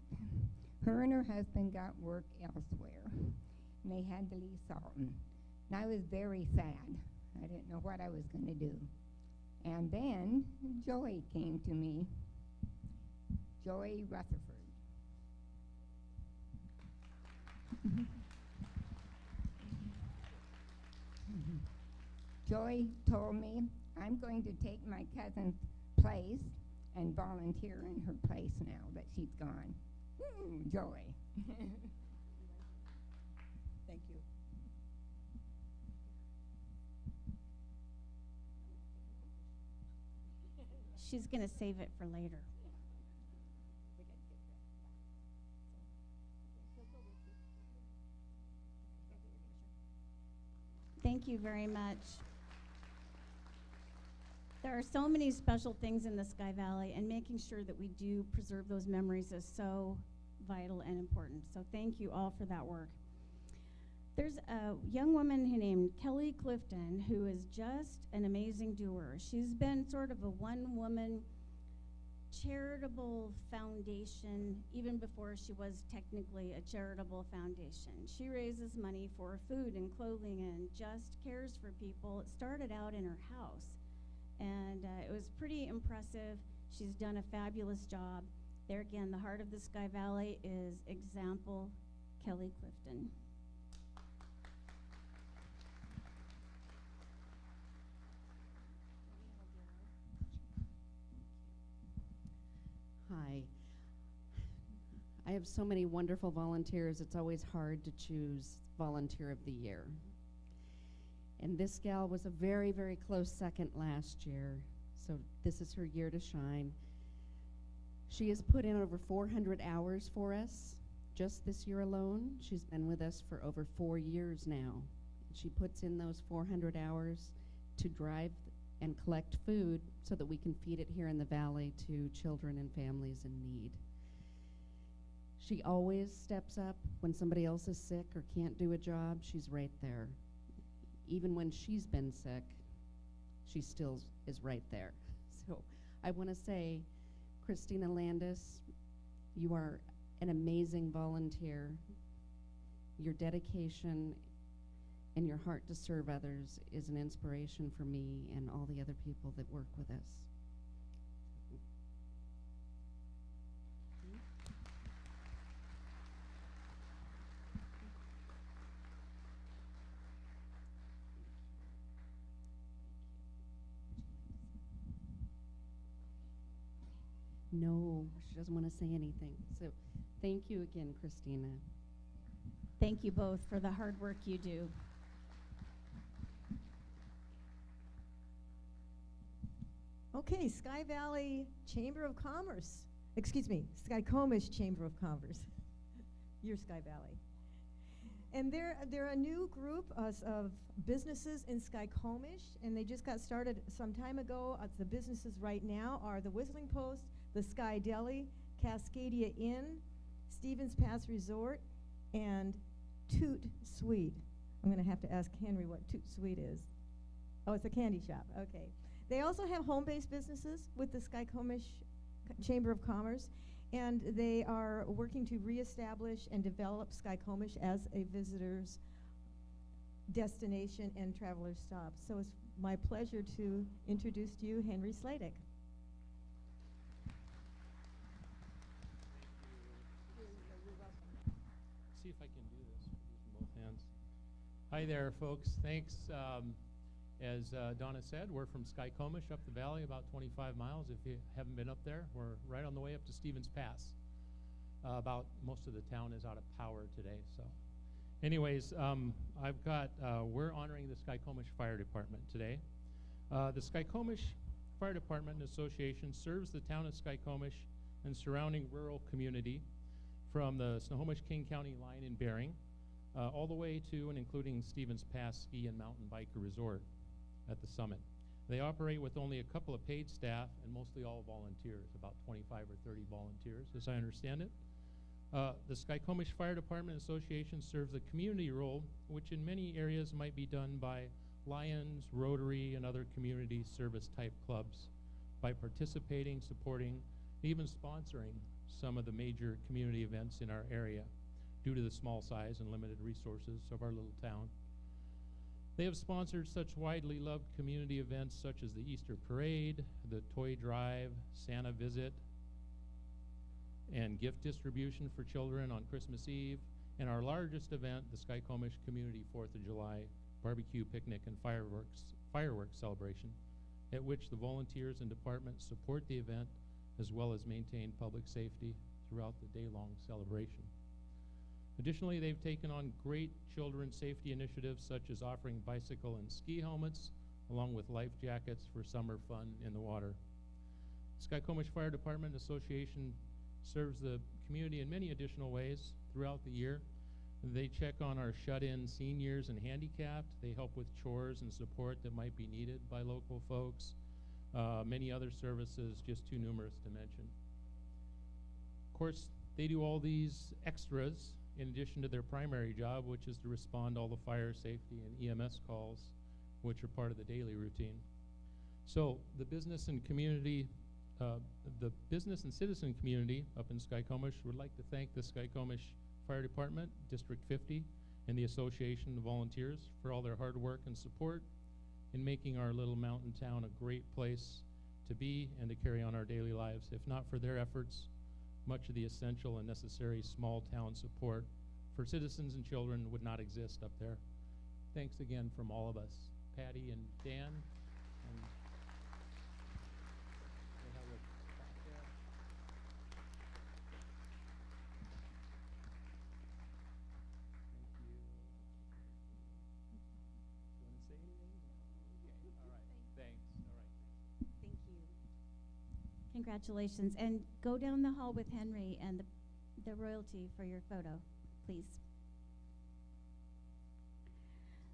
Her and her husband got work elsewhere, and they had to leave Salton. And I was very sad. I didn't know what I was going to do. And then Joy came to me, Joy Rutherford. Joy told me, I'm going to take my cousin's place and volunteer in her place now that she's gone. Joy. Thank you. She's going to save it for later. Thank you very much. There are so many special things in the Sky Valley, and making sure that we do preserve those memories is so vital and important. So thank you all for that work. There's a young woman named Kelly Clifton who is just an amazing doer. She's been sort of a one-woman charitable foundation even before she was technically a charitable foundation. She raises money for food and clothing and just cares for people. It started out in her house, and it was pretty impressive. She's done a fabulous job. There again, the heart of the Sky Valley is example Kelly Clifton. Hi. I have so many wonderful volunteers, it's always hard to choose Volunteer of the Year. And this gal was a very, very close second last year, so this is her year to shine. She has put in over 400 hours for us, just this year alone. She's been with us for over 4 years now. She puts in those 400 hours to drive and collect food so that we can feed it here in the valley to children and families in need. She always steps up when somebody else is sick or can't do a job. She's right there. Even when she's been sick, she still is right there. So I want to say, Christina Landis, you are an amazing volunteer. Your dedication and your heart to serve others is an inspiration for me and all the other people that work with us. No, she doesn't want to say anything. So thank you again, Christina. Thank you both for the hard work you do. Okay, Sky Valley Chamber of Commerce. Excuse me, Skykomish Chamber of Commerce. Your Sky Valley. And they're a new group of businesses in Skykomish, and they just got started some time ago. The businesses right now are the Whistling Post, the Sky Deli, Cascadia Inn, Stevens Pass Resort, and Toot Sweet. I'm going to have to ask Henry what Toot Sweet is. Oh, it's a candy shop. Okay. They also have home-based businesses with the Skykomish Chamber of Commerce, and they are working to reestablish and develop Skykomish as a visitor's destination and traveler stop. So it's my pleasure to introduce to you Henry Sladek. See if I can do this using both hands. Hi there, folks. Thanks. As Donna said, we're from Skykomish up the valley, about 25 miles. If you haven't been up there, we're right on the way up to Stevens Pass. About most of the town is out of power today. So, anyways, we're honoring the Skykomish Fire Department today. The Skykomish Fire Department and Association serves the town of Skykomish and surrounding rural community from the Snohomish-King County line in Bering all the way to and including Stevens Pass Ski and Mountain Bike Resort at the summit. They operate with only a couple of paid staff and mostly all volunteers, about 25 or 30 volunteers, as I understand it. The Skykomish Fire Department Association serves the community role, which in many areas might be done by Lions, Rotary, and other community service type clubs by participating, supporting, even sponsoring some of the major community events in our area due to the small size and limited resources of our little town. They have sponsored such widely loved community events such as the Easter Parade, the Toy Drive, Santa Visit, and gift distribution for children on Christmas Eve, and our largest event, the Skykomish Community 4th of July barbecue, picnic, and fireworks celebration, at which the volunteers and departments support the event as well as maintain public safety throughout the day-long celebration. Additionally, they've taken on great children's safety initiatives such as offering bicycle and ski helmets along with life jackets for summer fun in the water. Skykomish Fire Department Association serves the community in many additional ways throughout the year. They check on our shut-in seniors and handicapped. They help with chores and support that might be needed by local folks. Many other services, just too numerous to mention. Of course, they do all these extras in addition to their primary job, which is to respond to all the fire safety and EMS calls, which are part of the daily routine. So the business and citizen community up in Skykomish would like to thank the Skykomish Fire Department, District 50, and the Association of Volunteers for all their hard work and support in making our little mountain town a great place to be and to carry on our daily lives. If not for their efforts, much of the essential and necessary small town support for citizens and children would not exist up there. Thanks again from all of us, Patty and Dan. And they have a spot there. Thank you. Do you want to say anything? Okay, all right. Thanks. All right. Thank you. Congratulations. And go down the hall with Henry and the royalty for your photo, please.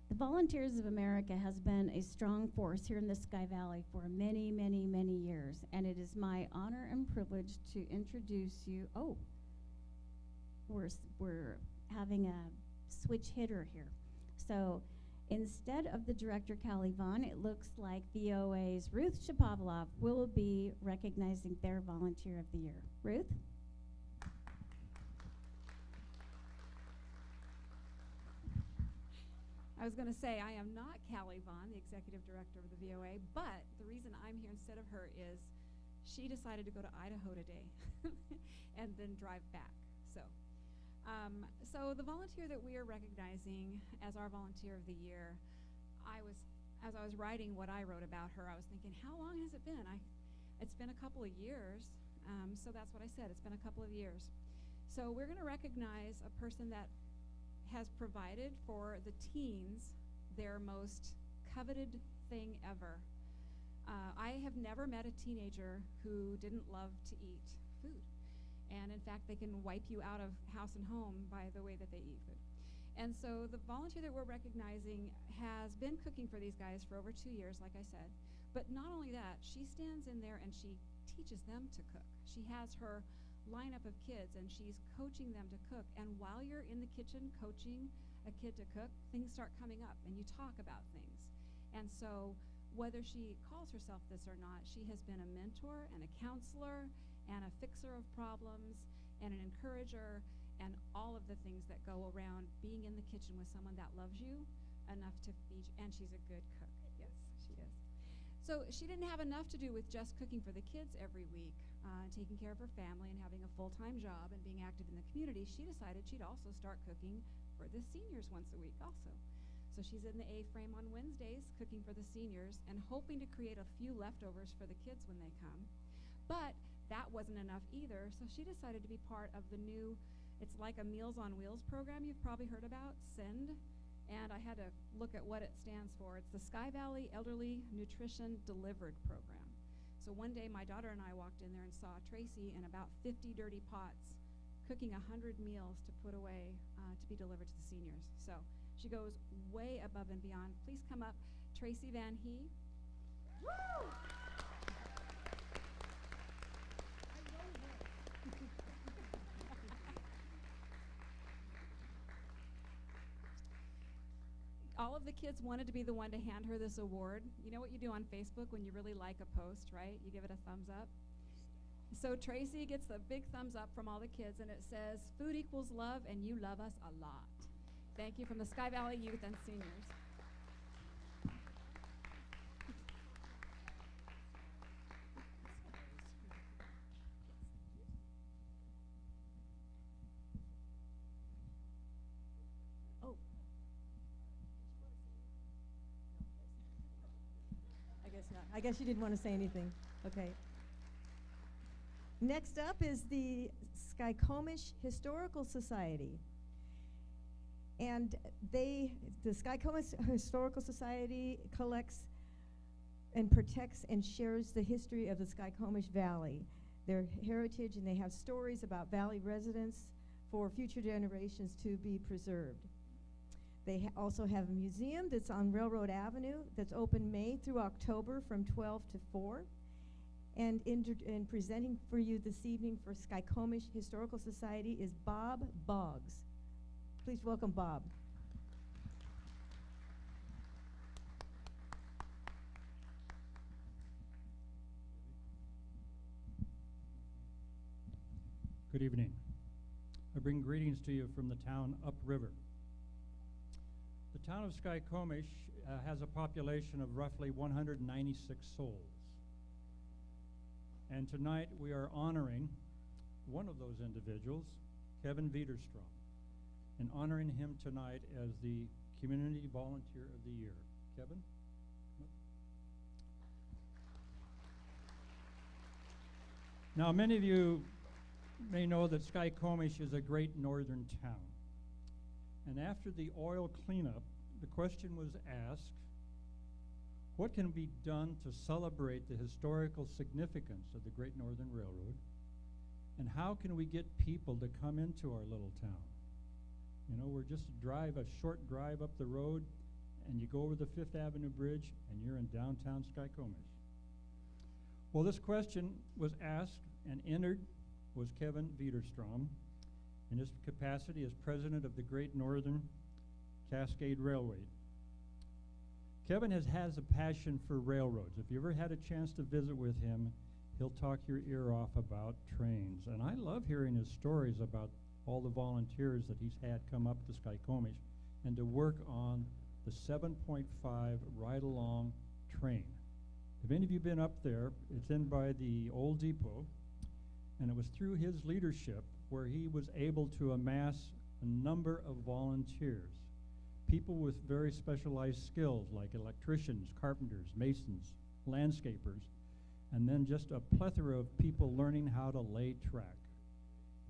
The Volunteers of America has been a strong force here in the Sky Valley for many, many, many years, and it is my honor and privilege to introduce you. Oh, we're having a switch hitter here. So instead of the director, Callie Vaughn, it looks like VOA's Ruth Shapovalov will be recognizing their Volunteer of the Year. Ruth? I was going to say, I am not Callie Vaughn, the executive director of the VOA, but the reason I'm here instead of her is she decided to go to Idaho today and then drive back. So the volunteer that we are recognizing as our Volunteer of the Year, as I was writing what I wrote about her, I was thinking, how long has it been? It's been a couple of years, so that's what I said. It's been a couple of years. So we're going to recognize a person that has provided for the teens their most coveted thing ever. I have never met a teenager who didn't love to eat food. And in fact, they can wipe you out of house and home by the way that they eat food. And so the volunteer that we're recognizing has been cooking for these guys for over 2 years, like I said. But not only that, she stands in there and she teaches them to cook. She has her lineup of kids and she's coaching them to cook. And while you're in the kitchen coaching a kid to cook, things start coming up and you talk about things. And so whether she calls herself this or not, she has been a mentor and a counselor and a fixer of problems and an encourager and all of the things that go around being in the kitchen with someone that loves you enough to feed you. And she's a good cook. Yes, she is. So she didn't have enough to do with just cooking for the kids every week, taking care of her family and having a full-time job and being active in the community. She decided she'd also start cooking for the seniors once a week also. So she's in the A-frame on Wednesdays cooking for the seniors and hoping to create a few leftovers for the kids when they come. But that wasn't enough either, so she decided to be part of the new, it's like a Meals on Wheels program you've probably heard about, SEND. And I had to look at what it stands for. It's the Sky Valley Elderly Nutrition Delivered Program. So one day my daughter and I walked in there and saw Tracy in about 50 dirty pots cooking 100 meals to put away to be delivered to the seniors. So she goes way above and beyond. Please come up, Tracy Van Hee. Woo! All of the kids wanted to be the one to hand her this award. You know what you do on Facebook when you really like a post, right? You give it a thumbs up. So Tracy gets the big thumbs up from all the kids, and it says, "Food equals love, and you love us a lot." Thank you from the Sky Valley Youth and Seniors. Oh. I guess not. I guess you didn't want to say anything. Okay. Next up is the Skykomish Historical Society. And the Skykomish Historical Society collects and protects and shares the history of the Skykomish Valley, their heritage, and they have stories about valley residents for future generations to be preserved. They also have a museum that's on Railroad Avenue that's open May through October from 12 to 4. And presenting for you this evening for Skykomish Historical Society is Bob Boggs. Please welcome Bob. Good evening. I bring greetings to you from the town upriver. The town of Skykomish has a population of roughly 196 souls. And tonight we are honoring one of those individuals, Kevin Viderstrom, and honoring him tonight as the Community Volunteer of the Year. Kevin? Now, many of you may know that Skykomish is a great northern town. And after the oil cleanup, the question was asked, what can be done to celebrate the historical significance of the Great Northern Railroad? And how can we get people to come into our little town? You know, we're just a short drive up the road, and you go over the Fifth Avenue Bridge, and you're in downtown Skykomish. Well, this question was asked and entered was Kevin Viderstrom in his capacity as president of the Great Northern Cascade Railway. Kevin has a passion for railroads. If you ever had a chance to visit with him, he'll talk your ear off about trains. And I love hearing his stories about all the volunteers that he's had come up to Skykomish and to work on the 7.5 ride-along train. Have any of you been up there? It's in by the old depot, and it was through his leadership where he was able to amass a number of volunteers. People with very specialized skills like electricians, carpenters, masons, landscapers, and then just a plethora of people learning how to lay track.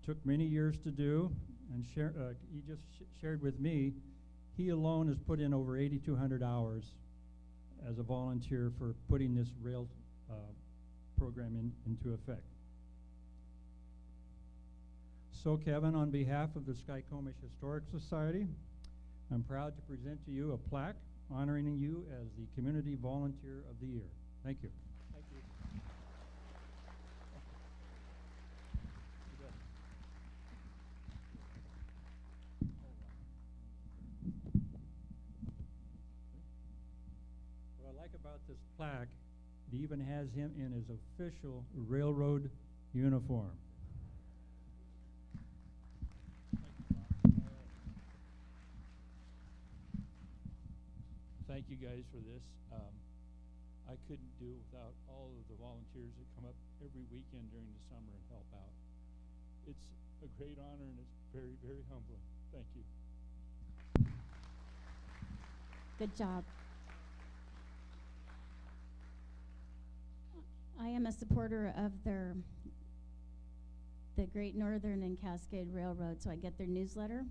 It took many years to do, and he just shared with me, he alone has put in over 8,200 hours as a volunteer for putting this rail program into effect. So Kevin, on behalf of the Skykomish Historic Society, I'm proud to present to you a plaque honoring you as the Community Volunteer of the Year. Thank you. Thank you. What I like about this plaque, it even has him in his official railroad uniform. Thank you guys for this. I couldn't do without all of the volunteers that come up every weekend during the summer and help out. It's a great honor and it's very, very humbling. Thank you. Good job. I am a supporter of the Great Northern and Cascade Railroad, so I get their newsletter.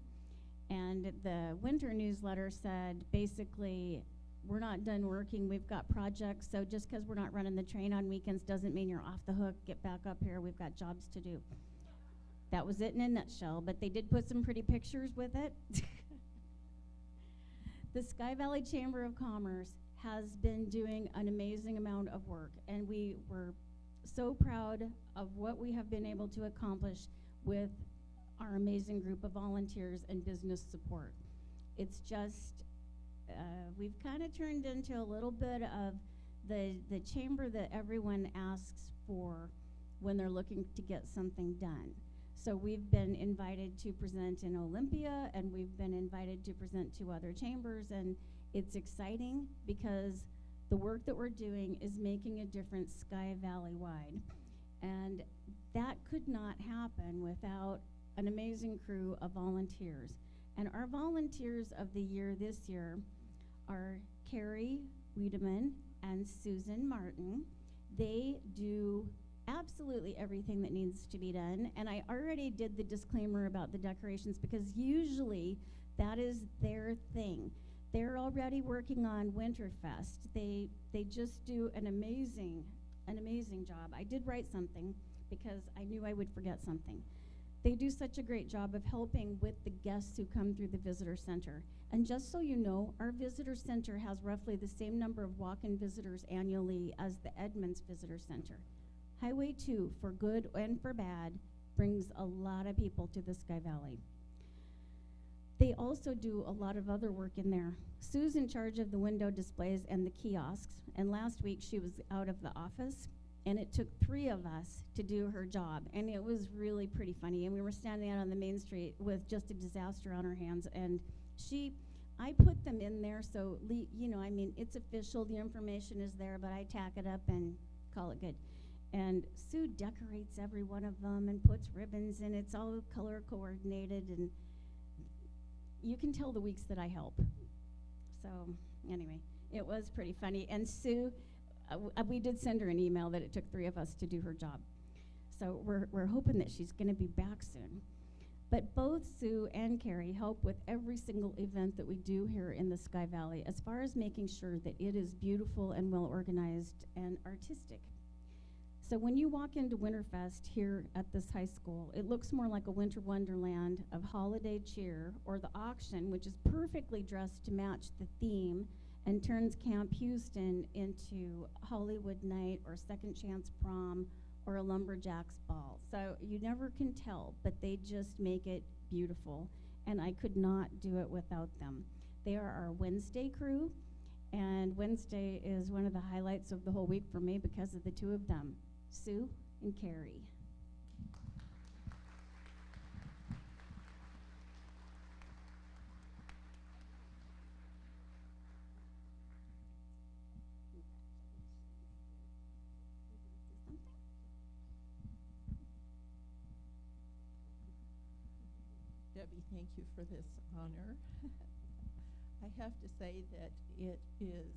And the winter newsletter said, basically, we're not done working, we've got projects, so just because we're not running the train on weekends doesn't mean you're off the hook. Get back up here, we've got jobs to do. That was it in a nutshell, but they did put some pretty pictures with it. The Sky Valley Chamber of Commerce has been doing an amazing amount of work, and we were so proud of what we have been able to accomplish with our amazing group of volunteers and business support. It's just, we've kind of turned into a little bit of the chamber that everyone asks for when they're looking to get something done. So we've been invited to present in Olympia, and we've been invited to present to other chambers, and it's exciting because the work that we're doing is making a difference Sky Valley wide. And that could not happen without an amazing crew of volunteers. And our volunteers of the year this year are Carrie Wiedemann and Susan Martin. They do absolutely everything that needs to be done. And I already did the disclaimer about the decorations because usually that is their thing. They're already working on Winterfest. They just do an amazing job. I did write something because I knew I would forget something. They do such a great job of helping with the guests who come through the visitor center. And just so you know, our visitor center has roughly the same number of walk-in visitors annually as the Edmonds Visitor Center. Highway 2, for good and for bad, brings a lot of people to the Sky Valley. They also do a lot of other work in there. Sue's in charge of the window displays and the kiosks, and last week she was out of the office, and it took 3 of us to do her job, and it was really pretty funny. And we were standing out on the main street with just a disaster on our hands, and I put them in there so, I mean, it's official, the information is there, but I tack it up and call it good. And Sue decorates every one of them and puts ribbons, and it's all color coordinated, and you can tell the weeks that I help. So anyway, it was pretty funny. And Sue, we did send her an email that it took 3 of us to do her job. So we're hoping that she's going to be back soon. But both Sue and Carrie help with every single event that we do here in the Sky Valley as far as making sure that it is beautiful and well organized and artistic. So when you walk into Winterfest here at this high school, it looks more like a winter wonderland of holiday cheer, or the auction, which is perfectly dressed to match the theme and turns Camp Houston into Hollywood Night or Second Chance Prom or a Lumberjacks Ball. So you never can tell, but they just make it beautiful, and I could not do it without them. They are our Wednesday crew, and Wednesday is one of the highlights of the whole week for me because of the 2 of them, Sue and Carrie. Debbie, thank you for this honor. I have to say that it is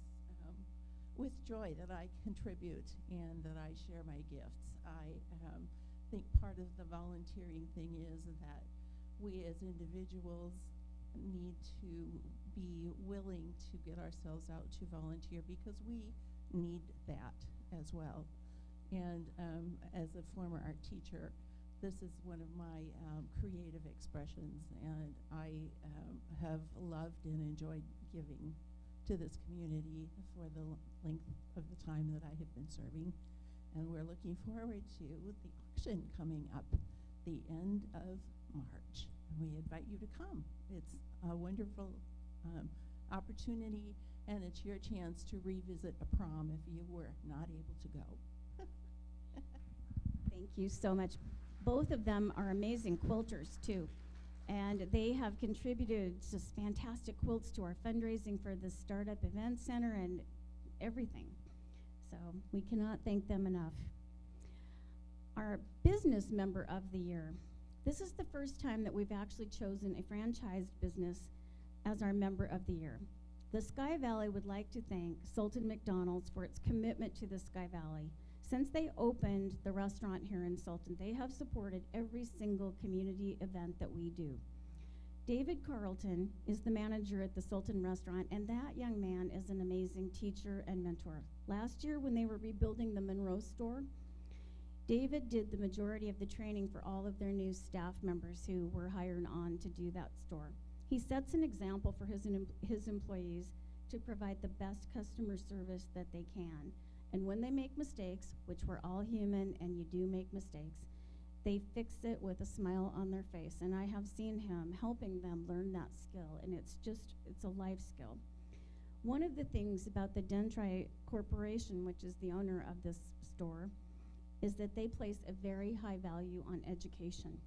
with joy that I contribute and that I share my gifts. I think part of the volunteering thing is that we as individuals need to be willing to get ourselves out to volunteer because we need that as well. And as a former art teacher, this is one of my creative expressions, and I have loved and enjoyed giving to this community for the length of the time that I have been serving. And we're looking forward to the auction coming up the end of March. And we invite you to come. It's a wonderful opportunity, and it's your chance to revisit a prom if you were not able to go. Thank you so much. Both of them are amazing quilters, too. And they have contributed just fantastic quilts to our fundraising for the Startup Event Center and everything. So we cannot thank them enough. Our business member of the year. This is the first time that we've actually chosen a franchised business as our member of the year. The Sky Valley would like to thank Sultan McDonald's for its commitment to the Sky Valley. Since they opened the restaurant here in Sultan, they have supported every single community event that we do. David Carlton is the manager at the Sultan restaurant, and that young man is an amazing teacher and mentor. Last year, when they were rebuilding the Monroe store, David did the majority of the training for all of their new staff members who were hired on to do that store. He sets an example for his employees to provide the best customer service that they can. And when they make mistakes, which we're all human and you do make mistakes, they fix it with a smile on their face. And I have seen him helping them learn that skill, and it's a life skill. One of the things about the Dentri Corporation, which is the owner of this store, is that they place a very high value on education.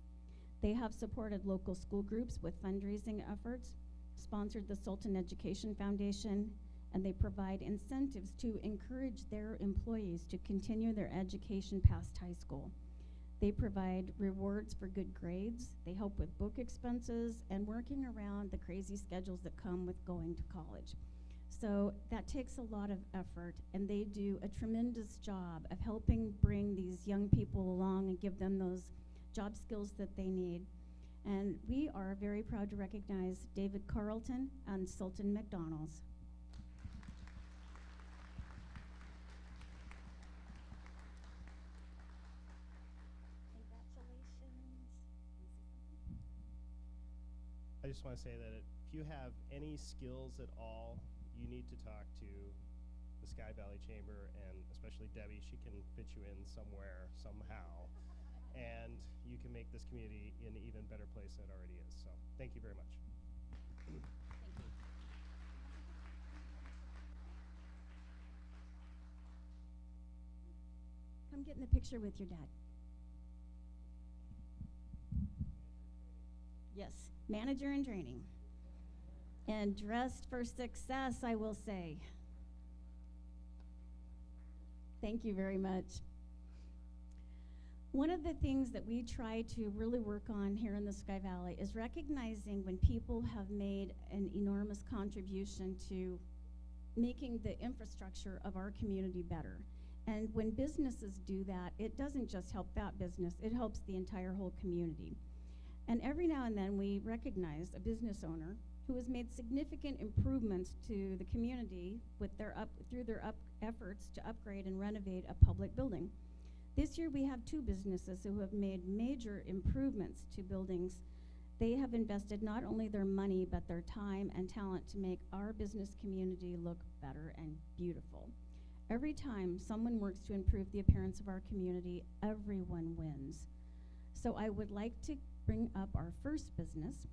They have supported local school groups with fundraising efforts, sponsored the Sultan Education Foundation, and they provide incentives to encourage their employees to continue their education past high school. They provide rewards for good grades, they help with book expenses, and working around the crazy schedules that come with going to college. So that takes a lot of effort, and they do a tremendous job of helping bring these young people along and give them those job skills that they need. And we are very proud to recognize David Carlton and Sultan McDonald's. I just want to say that if you have any skills at all, you need to talk to the Sky Valley Chamber, and especially Debbie. She can fit you in somewhere, somehow, and you can make this community an even better place than it already is. So thank you very much. Thank you. Come get in the picture with your dad. Yes, manager in training. And dressed for success, I will say. Thank you very much. One of the things that we try to really work on here in the Sky Valley is recognizing when people have made an enormous contribution to making the infrastructure of our community better. And when businesses do that, it doesn't just help that business, it helps the entire whole community. And every now and then we recognize a business owner who has made significant improvements to the community with through their efforts to upgrade and renovate a public building. This year we have two businesses who have made major improvements to buildings. They have invested not only their money but their time and talent to make our business community look better and beautiful. Every time someone works to improve the appearance of our community, everyone wins. So I would like to bring up our first business,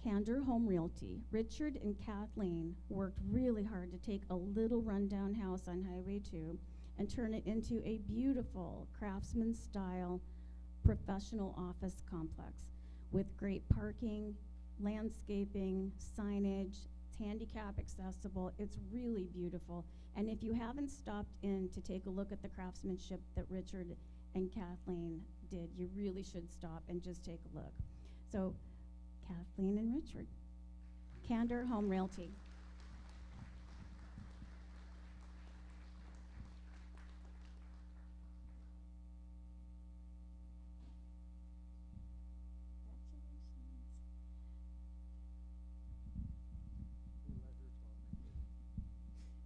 Candor Home Realty. Richard and Kathleen worked really hard to take a little rundown house on Highway 2 and turn it into a beautiful craftsman-style professional office complex with great parking, landscaping, signage. It's handicap accessible. It's really beautiful. And if you haven't stopped in to take a look at the craftsmanship that Richard and Kathleen did, you really should stop and just take a look. So, Kathleen and Richard, Candor Home Realty.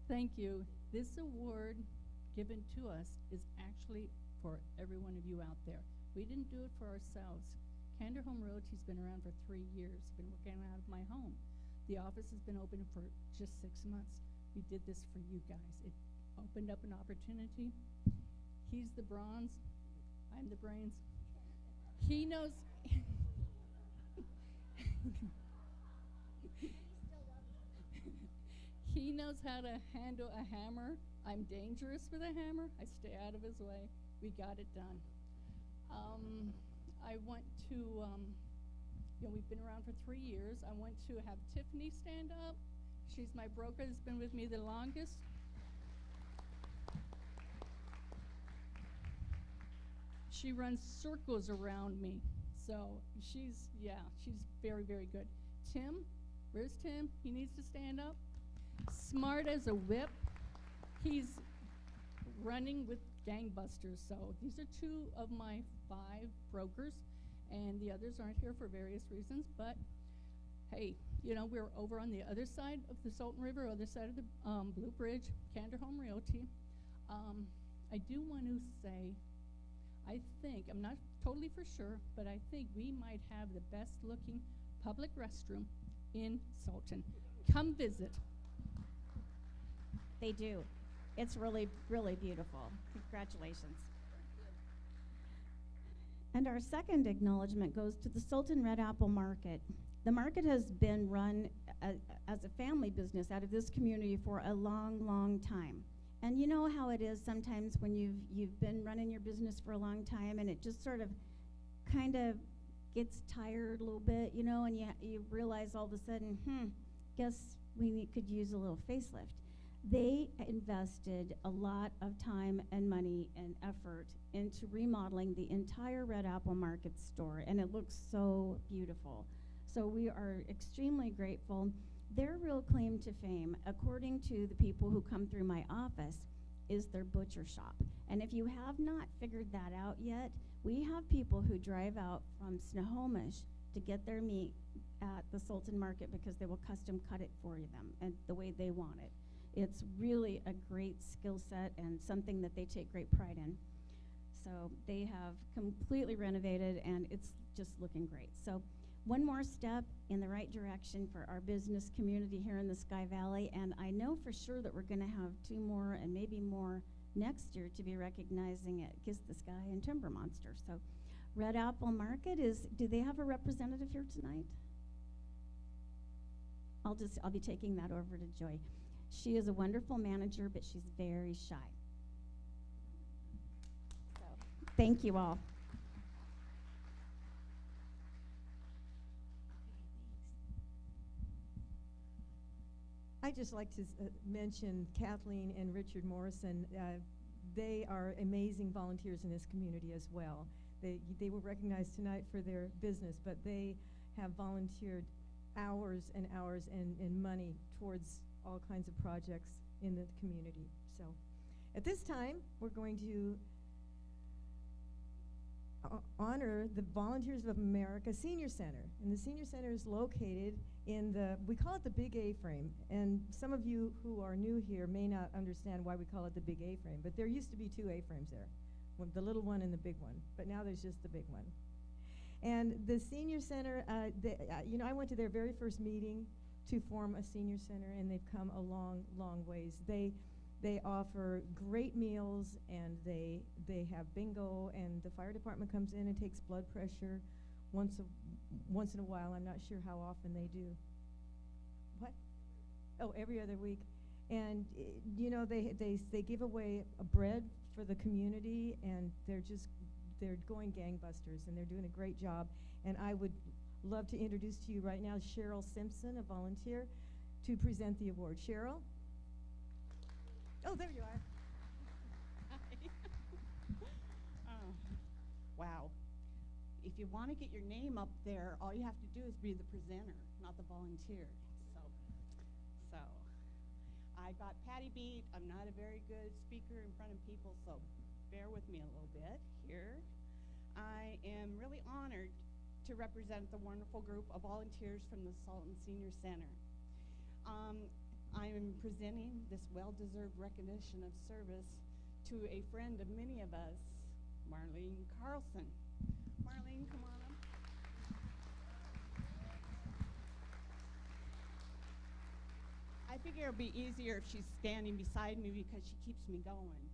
Thank you. This award given to us is actually for every one of you out there. We didn't do it for ourselves. Candor Home Realty's been around for 3 years, been working out of my home. The office has been open for just 6 months. We did this for you guys. It opened up an opportunity. He's the bronze, I'm the brains. He knows. He knows how to handle a hammer. I'm dangerous with a hammer. I stay out of his way. We got it done. I want to, we've been around for 3 years. I want to have Tiffany stand up. She's my broker that's been with me the longest. She runs circles around me. So she's very, very good. Tim, where's Tim? He needs to stand up. Smart as a whip. He's running with gangbusters. So these are 2 of my 5 brokers, and the others aren't here for various reasons. But hey, we're over on the other side of the Salton River, other side of the Blue Bridge, Candor Home Realty. I do want to say, I think, I'm not totally for sure, but I think we might have the best looking public restroom in Salton. Come visit. They do. It's really, really beautiful. Congratulations. And our second acknowledgement goes to the Salton Red Apple Market. The market has been run as a family business out of this community for a long, long time. And you know how it is sometimes when you've been running your business for a long time and it just sort of kind of gets tired a little bit, and you realize all of a sudden, guess we could use a little facelift. They invested a lot of time and money and effort into remodeling the entire Red Apple Market store, and it looks so beautiful. So we are extremely grateful. Their real claim to fame, according to the people who come through my office, is their butcher shop. And if you have not figured that out yet, we have people who drive out from Snohomish to get their meat at the Salton Market because they will custom cut it for them and the way they want it. It's really a great skill set and something that they take great pride in. So they have completely renovated, and it's just looking great. So one more step in the right direction for our business community here in the Sky Valley, and I know for sure that we're going to have 2 more and maybe more next year to be recognizing at Kiss the Sky and Timber Monster. So Red Apple Market do they have a representative here tonight? I'll be taking that over to Joy. She is a wonderful manager, but she's very shy. So thank you all. I'd just like to mention Kathleen and Richard Morrison. They are amazing volunteers in this community as well. They were recognized tonight for their business, but they have volunteered hours and hours and money towards all kinds of projects in the community. So at this time, we're going to honor the Volunteers of America Senior Center. And the Senior Center is located in we call it the Big A-frame. And some of you who are new here may not understand why we call it the Big A-frame, but there used to be 2 A-frames there, the little one and the big one, but now there's just the big one. And the Senior Center, I went to their very first meeting to form a senior center, and they've come a long, long ways. They offer great meals, and they have bingo, and the fire department comes in and takes blood pressure once in a while. I'm not sure how often they do. What? Oh, every other week. And they give away a bread for the community, and they're going gangbusters, and they're doing a great job. And I would love to introduce to you right now Cheryl Simpson, a volunteer, to present the award. Cheryl? Oh, there you are. Wow. If you want to get your name up there, all you have to do is be the presenter, not the volunteer. So I got Patty beat. I'm not a very good speaker in front of people, so bear with me a little bit here. I am really honored to represent the wonderful group of volunteers from the Salton Senior Center. I am presenting this well-deserved recognition of service to a friend of many of us, Marlene Carlson. Marlene, come on up. I figure it'll be easier if she's standing beside me because she keeps me going.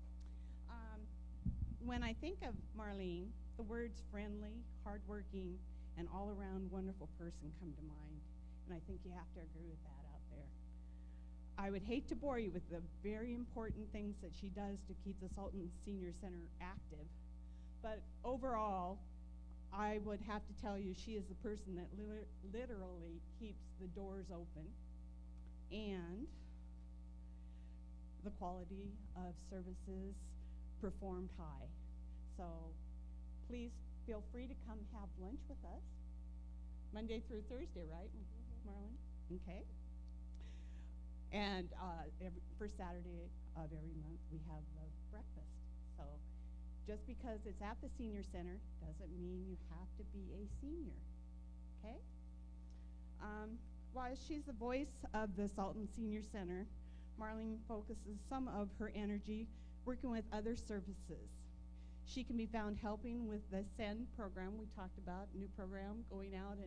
When I think of Marlene, the words friendly, hardworking, and all-around wonderful person come to mind, and I think you have to agree with that out there. I would hate to bore you with the very important things that she does to keep the Salton Senior Center active, But overall, I would have to tell you she is the person that literally keeps the doors open, and the quality of services performed high. So please feel free to come have lunch with us. Monday through Thursday, right, Marlon? Okay. And first Saturday of every month, we have the breakfast. So just because it's at the senior center doesn't mean you have to be a senior, okay? While she's the voice of the Salton Senior Center, Marlene focuses some of her energy working with other services. She can be found helping with the SEND program we talked about, new program, going out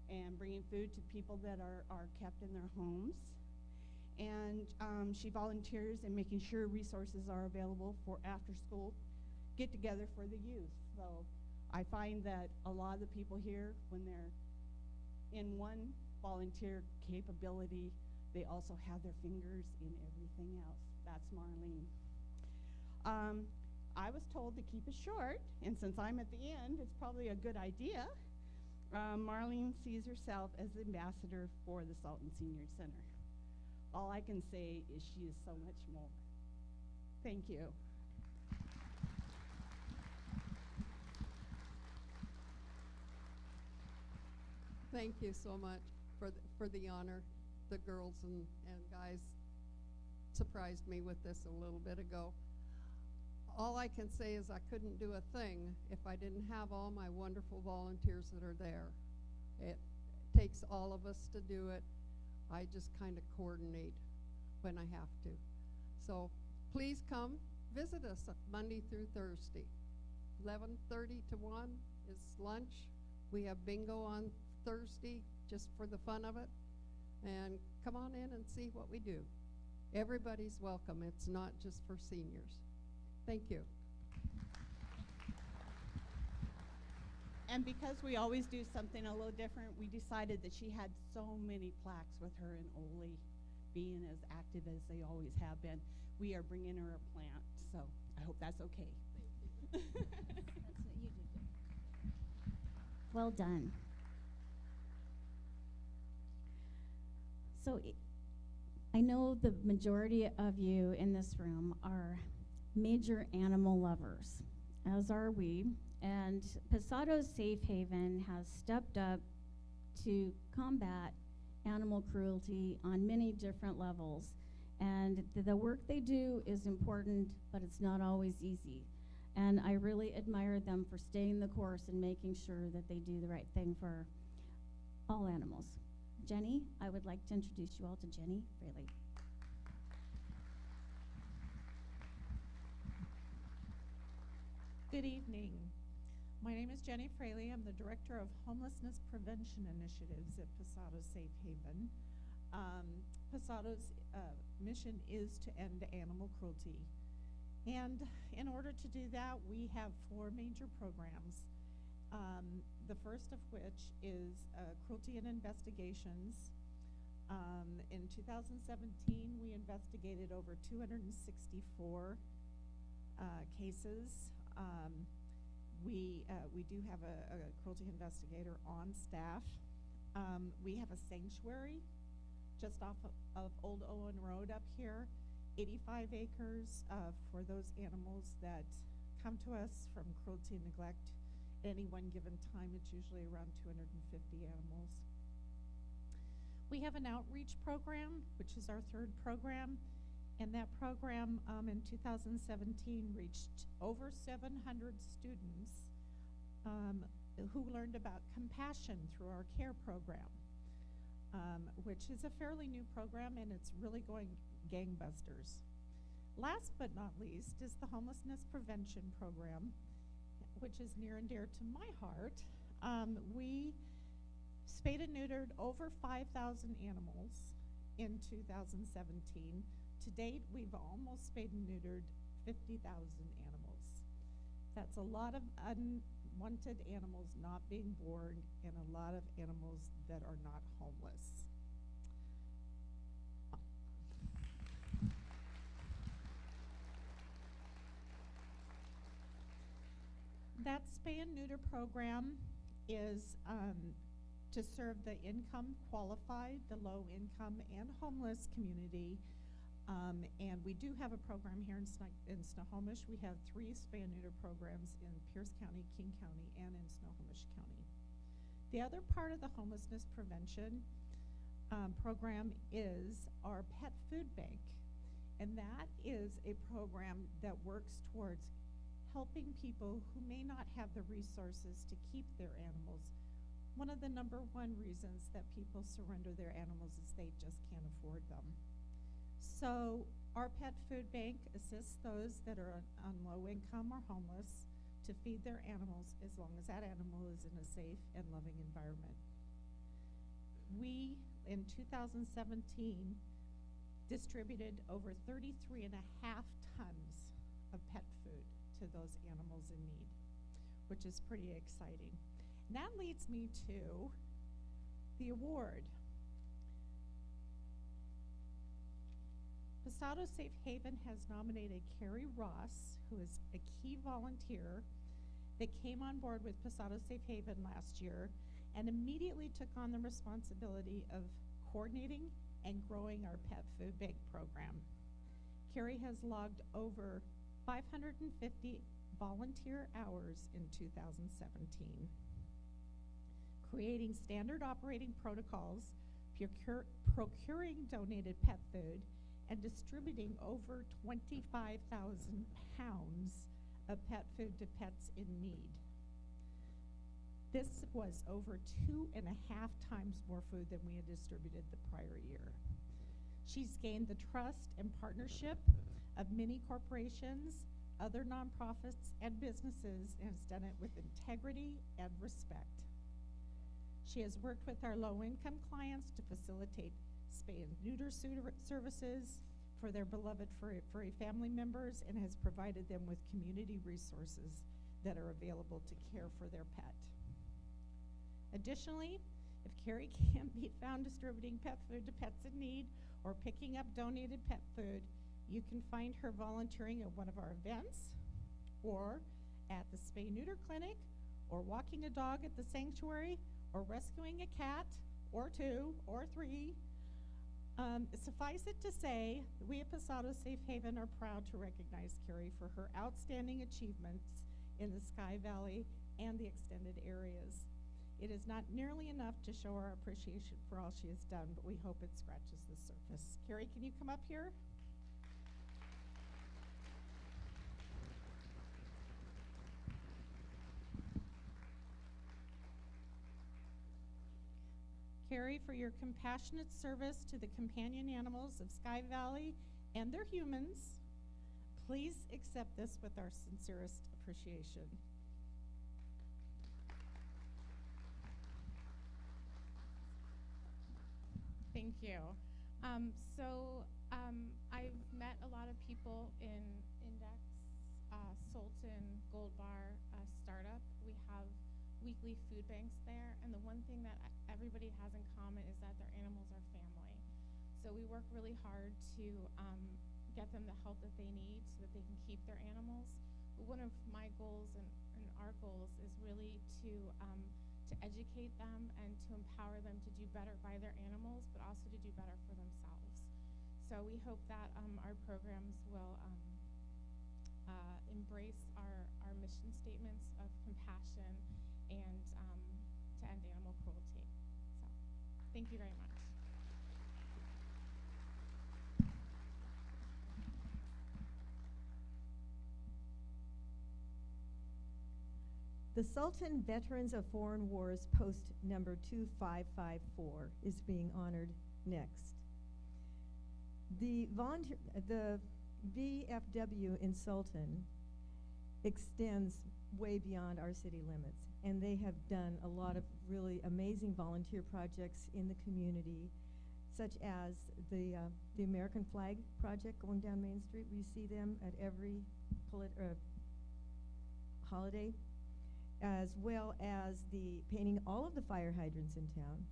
and bringing food to people that are kept in their homes. And she volunteers in making sure resources are available for after-school get-together for the youth. So I find that a lot of the people here, when they're in one volunteer capability, they also have their fingers in everything else. That's Marlene. I was told to keep it short, and since I'm at the end, it's probably a good idea. Marlene sees herself as the ambassador for the Salton Senior Center. All I can say is she is so much more. Thank you. Thank you so much for the honor. The girls and guys surprised me with this a little bit ago. All I can say is I couldn't do a thing if I didn't have all my wonderful volunteers that are there. It takes all of us to do it. I just kind of coordinate when I have to. So please come visit us Monday through Thursday. 11:30 to 1 is lunch. We have bingo on Thursday just for the fun of it. And come on in and see what we do. Everybody's welcome. It's not just for seniors. Thank you. And because we always do something a little different, we decided that she had so many plaques with her and Ole being as active as they always have been. We are bringing her a plant, so I hope that's okay. That's what you did. Well done. So I know the majority of you in this room are major animal lovers, as are we. And Pasado Safe Haven has stepped up to combat animal cruelty on many different levels. And the work they do is important, but it's not always easy. And I really admire them for staying the course and making sure that they do the right thing for all animals. Jenny, I would like to introduce you all to Jenny Fraley. Good evening. My name is Jenny Fraley. I'm the Director of Homelessness Prevention Initiatives at Pasado Safe Haven. Pasado's mission is to end animal cruelty. And in order to do that, we have 4 major programs. The first of which is Cruelty and Investigations. In 2017, we investigated over 264 cases. We do have a cruelty investigator on staff. We have a sanctuary just off of Old Owen Road up here, 85 acres for those animals that come to us from cruelty and neglect. At any one given time, it's usually around 250 animals. We have an outreach program, which is our 3rd program, and that program in 2017 reached over 700 students who learned about compassion through our CARE program, which is a fairly new program, and it's really going gangbusters. Last but not least is the Homelessness Prevention Program, which is near and dear to my heart. We spayed and neutered over 5,000 animals in 2017. To date, we've almost spayed and neutered 50,000 animals. That's a lot of unwanted animals not being born and a lot of animals that are not homeless. that spay and neuter program is to serve the income qualified, the low income, and homeless community. And we do have a program here in Snohomish. We have 3 spay and neuter programs in Pierce County, King County, and in Snohomish County. The other part of the homelessness prevention program is our pet food bank. And that is a program that works towards helping people who may not have the resources to keep their animals. One of the number 1 reasons that people surrender their animals is they just can't afford them. So our pet food bank assists those that are on low income or homeless to feed their animals as long as that animal is in a safe and loving environment. We, in 2017, distributed over 33.5 tons of pet food to those animals in need, which is pretty exciting. And that leads me to the award. Pasado Safe Haven has nominated Carrie Ross, who is a key volunteer that came on board with Pasado Safe Haven last year and immediately took on the responsibility of coordinating and growing our pet food bank program. Carrie has logged over 550 volunteer hours in 2017, creating standard operating protocols, procuring donated pet food, and distributing over 25,000 pounds of pet food to pets in need. This was over 2.5 times more food than we had distributed the prior year. She's gained the trust and partnership of many corporations, other nonprofits, and businesses, and has done it with integrity and respect. She has worked with our low-income clients to facilitate spay and neuter services for their beloved furry family members and has provided them with community resources that are available to care for their pet. Additionally, if Carrie can't be found distributing pet food to pets in need or picking up donated pet food, you can find her volunteering at one of our events or at the spay neuter clinic or walking a dog at the sanctuary or rescuing a cat or 2 or 3. Suffice it to say, we at Pasado Safe Haven are proud to recognize Carrie for her outstanding achievements in the Sky Valley and the extended areas. It is not nearly enough to show our appreciation for all she has done, but we hope it scratches the surface. Carrie, can you come up here? Carrie, for your compassionate service to the companion animals of Sky Valley and their humans, please accept this with our sincerest appreciation. Thank you. I've met a lot of people in Index, Sultan, Gold Bar, Startup. We have weekly food banks there, and the one thing that everybody has in common is that their animals are family. So we work really hard to get them the help that they need so that they can keep their animals. But one of my goals and our goals is really to educate them and to empower them to do better by their animals, but also to do better for themselves. So we hope that our programs will embrace our mission statements of compassion and to end animal cruelty. So thank you very much. The Sultan Veterans of Foreign Wars post number 2554 is being honored next. The VFW in Sultan extends way beyond our city limits, and they have done a lot of really amazing volunteer projects in the community, such as the American Flag Project going down Main Street. We see them at every holiday, as well as the painting all of the fire hydrants in town,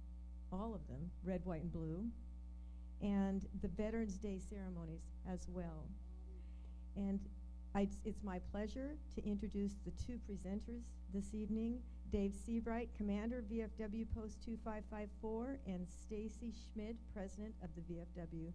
all of them, red, white, and blue, and the Veterans Day ceremonies as well. And It's my pleasure to introduce the two presenters this evening, Dave Seabright, Commander, VFW Post 2554, and Stacy Schmid, President of the VFW.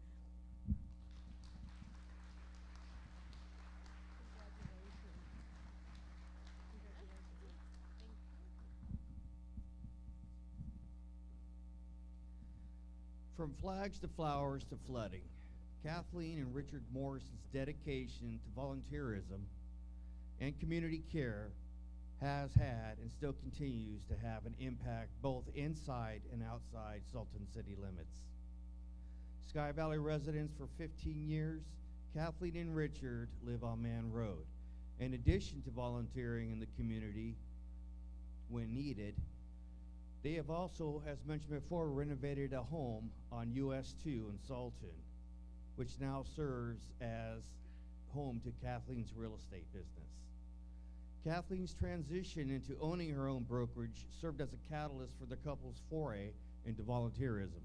From flags to flowers to flooding, Kathleen and Richard Morrison's dedication to volunteerism and community care has had and still continues to have an impact both inside and outside Sultan City limits. Sky Valley residents for 15 years, Kathleen and Richard live on Man Road. In addition to volunteering in the community when needed, they have also, as mentioned before, renovated a home on US 2 in Sultan, which now serves as home to Kathleen's real estate business. Kathleen's transition into owning her own brokerage served as a catalyst for the couple's foray into volunteerism.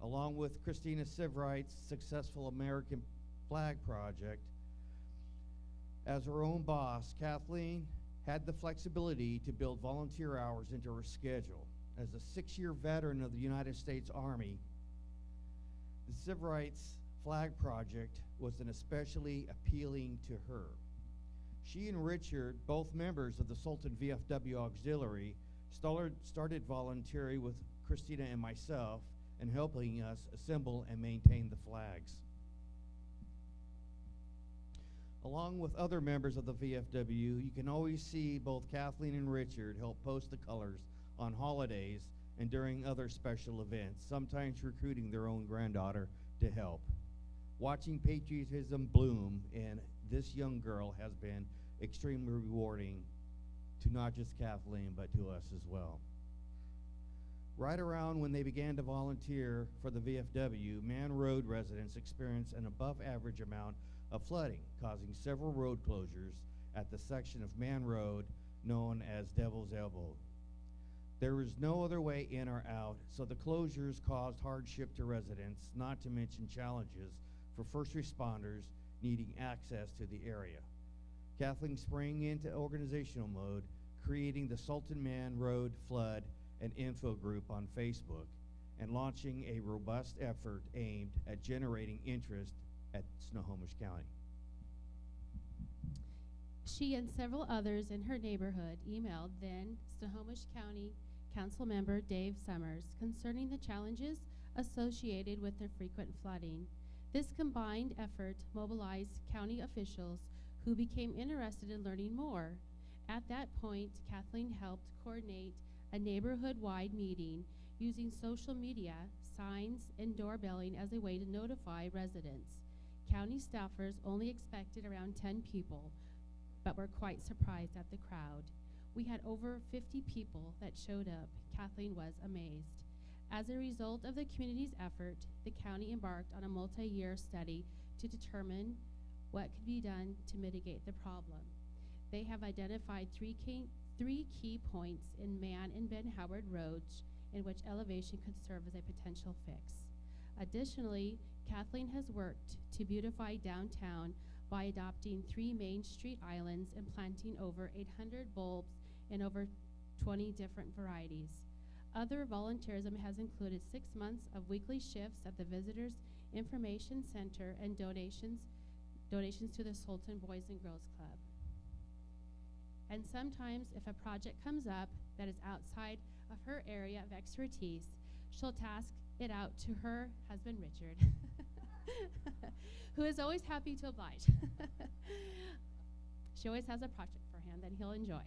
Along with Christina Sivright's successful American Flag Project, as her own boss, Kathleen had the flexibility to build volunteer hours into her schedule. As a 6-year veteran of the United States Army, the Sivrights Flag Project was an especially appealing to her. She and Richard, both members of the Sultan VFW Auxiliary, started volunteering with Christina and myself and helping us assemble and maintain the flags. Along with other members of the VFW, you can always see both Kathleen and Richard help post the colors on holidays and during other special events, sometimes recruiting their own granddaughter to help. Watching patriotism bloom in this young girl has been extremely rewarding to not just Kathleen, but to us as well. Right around when they began to volunteer for the VFW, Man Road residents experienced an above average amount of flooding, causing several road closures at the section of Man Road known as Devil's Elbow. There was no other way in or out, so the closures caused hardship to residents, not to mention challenges for first responders needing access to the area. Kathleen sprang into organizational mode, creating the Sultan Man Road Flood and Info Group on Facebook, and launching a robust effort aimed at generating interest at Snohomish County. She and several others in her neighborhood emailed then Snohomish County Council member Dave Summers concerning the challenges associated with the frequent flooding. This combined effort mobilized county officials who became interested in learning more. At that point, Kathleen helped coordinate a neighborhood-wide meeting using social media, signs, and doorbelling as a way to notify residents. County staffers only expected around 10 people, but were quite surprised at the crowd. We had over 50 people that showed up. Kathleen was amazed. As a result of the community's effort, the county embarked on a multi-year study to determine what could be done to mitigate the problem. They have identified three key points in Man and Ben Howard roads in which elevation could serve as a potential fix. Additionally, Kathleen has worked to beautify downtown by adopting 3 Main Street islands and planting over 800 bulbs in over 20 different varieties. Other volunteerism has included 6 months of weekly shifts at the Visitors Information Center and donations to the Sultan Boys and Girls Club. And sometimes if a project comes up that is outside of her area of expertise, she'll task it out to her husband, Richard, who is always happy to oblige. She always has a project for him that he'll enjoy.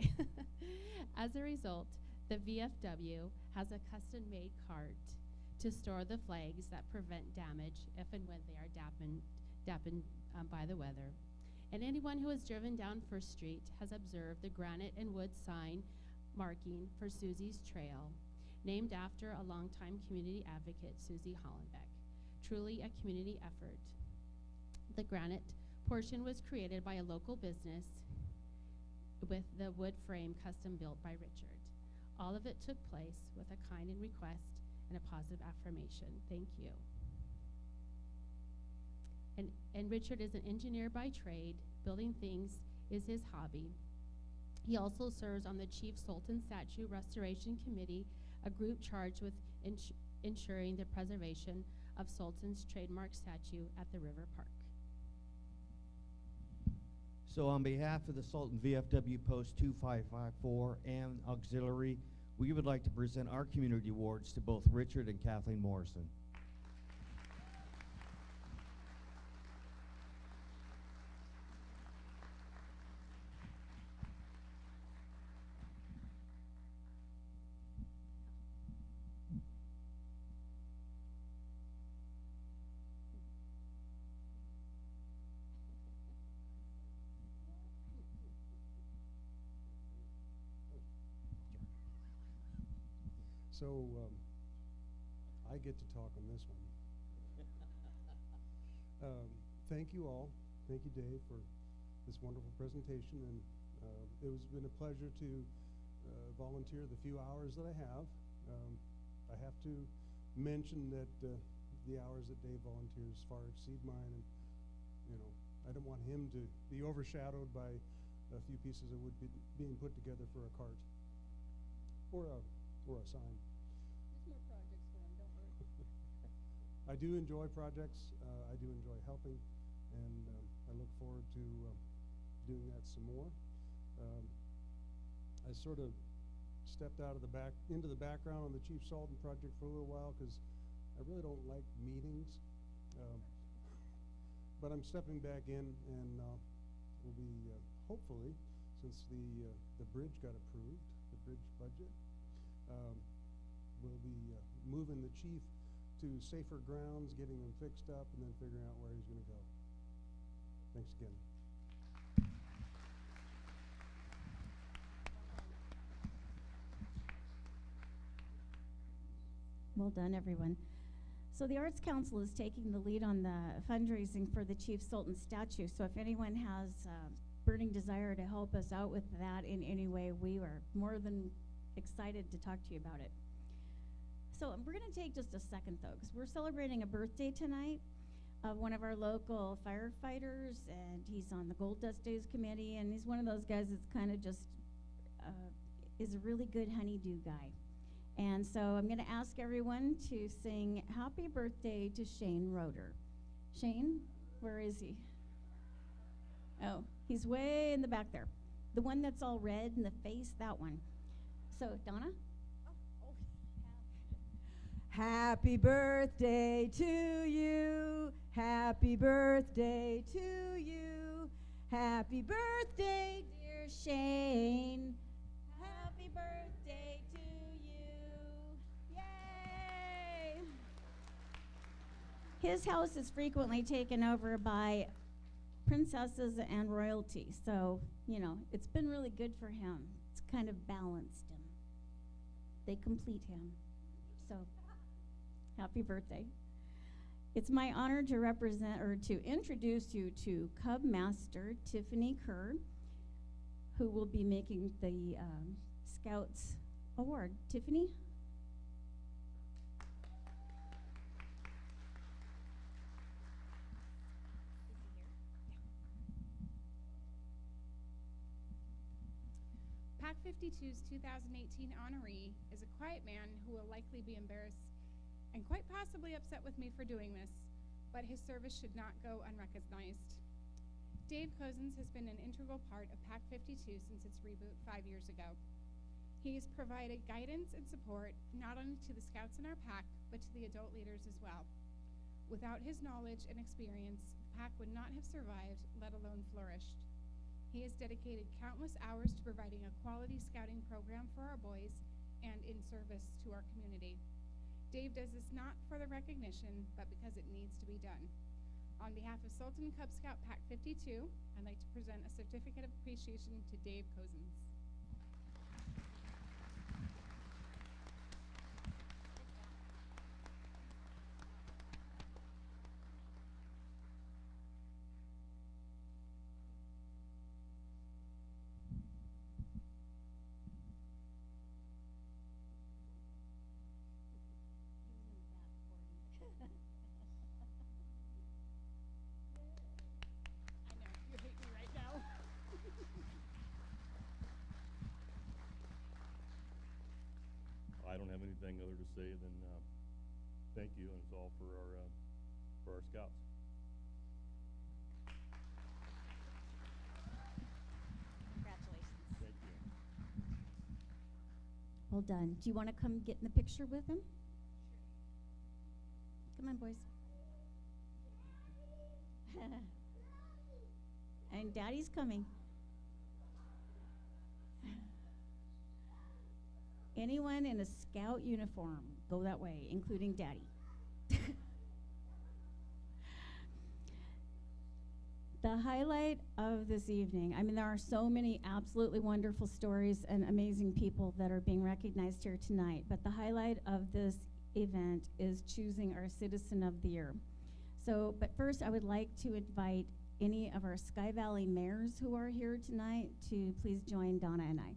As a result, the VFW has a custom-made cart to store the flags that prevent damage if and when they are dampened by the weather. And anyone who has driven down First Street has observed the granite and wood sign marking for Susie's Trail, named after a longtime community advocate, Susie Hollenbeck. Truly a community effort. The granite portion was created by a local business with the wood frame custom built by Richard. All of it took place with a kind request and a positive affirmation. Thank you. And Richard is an engineer by trade, building things is his hobby. He also serves on the Chief Sultan Statue Restoration Committee, a group charged with ensuring the preservation of Sultan's trademark statue at the River Park. So on behalf of the Sultan VFW Post 2554 and Auxiliary, we would like to present our community awards to both Richard and Kathleen Morrison. So I get to talk on this one. Thank you all. Thank you, Dave, for this wonderful presentation. And it has been a pleasure to volunteer the few hours that I have. I have to mention that the hours that Dave volunteers far exceed mine. And, I don't want him to be overshadowed by a few pieces of wood being put together for a cart or a sign. There's more projects for him, don't worry. I do enjoy projects. I do enjoy helping, and I look forward to doing that some more. I sort of stepped out of into the background on the Chief Sultan project for a little while because I really don't like meetings. But I'm stepping back in, and we'll be hopefully, since the bridge got approved, the bridge budget. We'll be moving the chief to safer grounds, getting them fixed up, and then figuring out where he's going to go. Thanks again. Well done, everyone. So the Arts Council is taking the lead on the fundraising for the Chief Sultan statue. So if anyone has a burning desire to help us out with that in any way, we are more than excited to talk to you about it. So we're going to take just a second, though, because we're celebrating a birthday tonight of one of our local firefighters, and he's on the Gold Dust Days committee, and he's one of those guys that's kind of just is a really good honeydew guy. And so I'm going to ask everyone to sing Happy Birthday to Shane Roeder. Shane, where is he? Oh, he's way in the back there. The one that's all red in the face, that one. So, Donna? Happy birthday to you. Happy birthday to you. Happy birthday, dear Shane. Happy birthday to you. Yay! His house is frequently taken over by princesses and royalty. So, it's been really good for him. It's kind of balanced him. They complete him. So, happy birthday. It's my honor to represent or to introduce you to Cub Master Tiffany Kerr, who will be making the Scouts Award. Tiffany? PAC 52's 2018 honoree is a quiet man who will likely be embarrassed and quite possibly upset with me for doing this, but his service should not go unrecognized. Dave Cozens has been an integral part of PAC 52 since its reboot 5 years ago. He has provided guidance and support not only to the Scouts in our PAC, but to the adult leaders as well. Without his knowledge and experience, the PAC would not have survived, let alone flourished. He has dedicated countless hours to providing a quality scouting program for our boys and in service to our community. Dave does this not for the recognition, but because it needs to be done. On behalf of Sultan Cub Scout PAC 52, I'd like to present a certificate of appreciation to Dave Cozens. I know, you hate me right now. anything other to say than thank you, and it's all for our scouts. Congratulations. Thank you. Well done. Do you want to come get in the picture with him? Come on, boys. And Daddy's coming. Anyone in a scout uniform, go that way, including Daddy. The highlight of this evening, I mean, there are so many absolutely wonderful stories and amazing people that are being recognized here tonight, but the highlight of this event is choosing our Citizen of the Year. So, but first I would like to invite any of our Sky Valley mayors who are here tonight to please join Donna and I.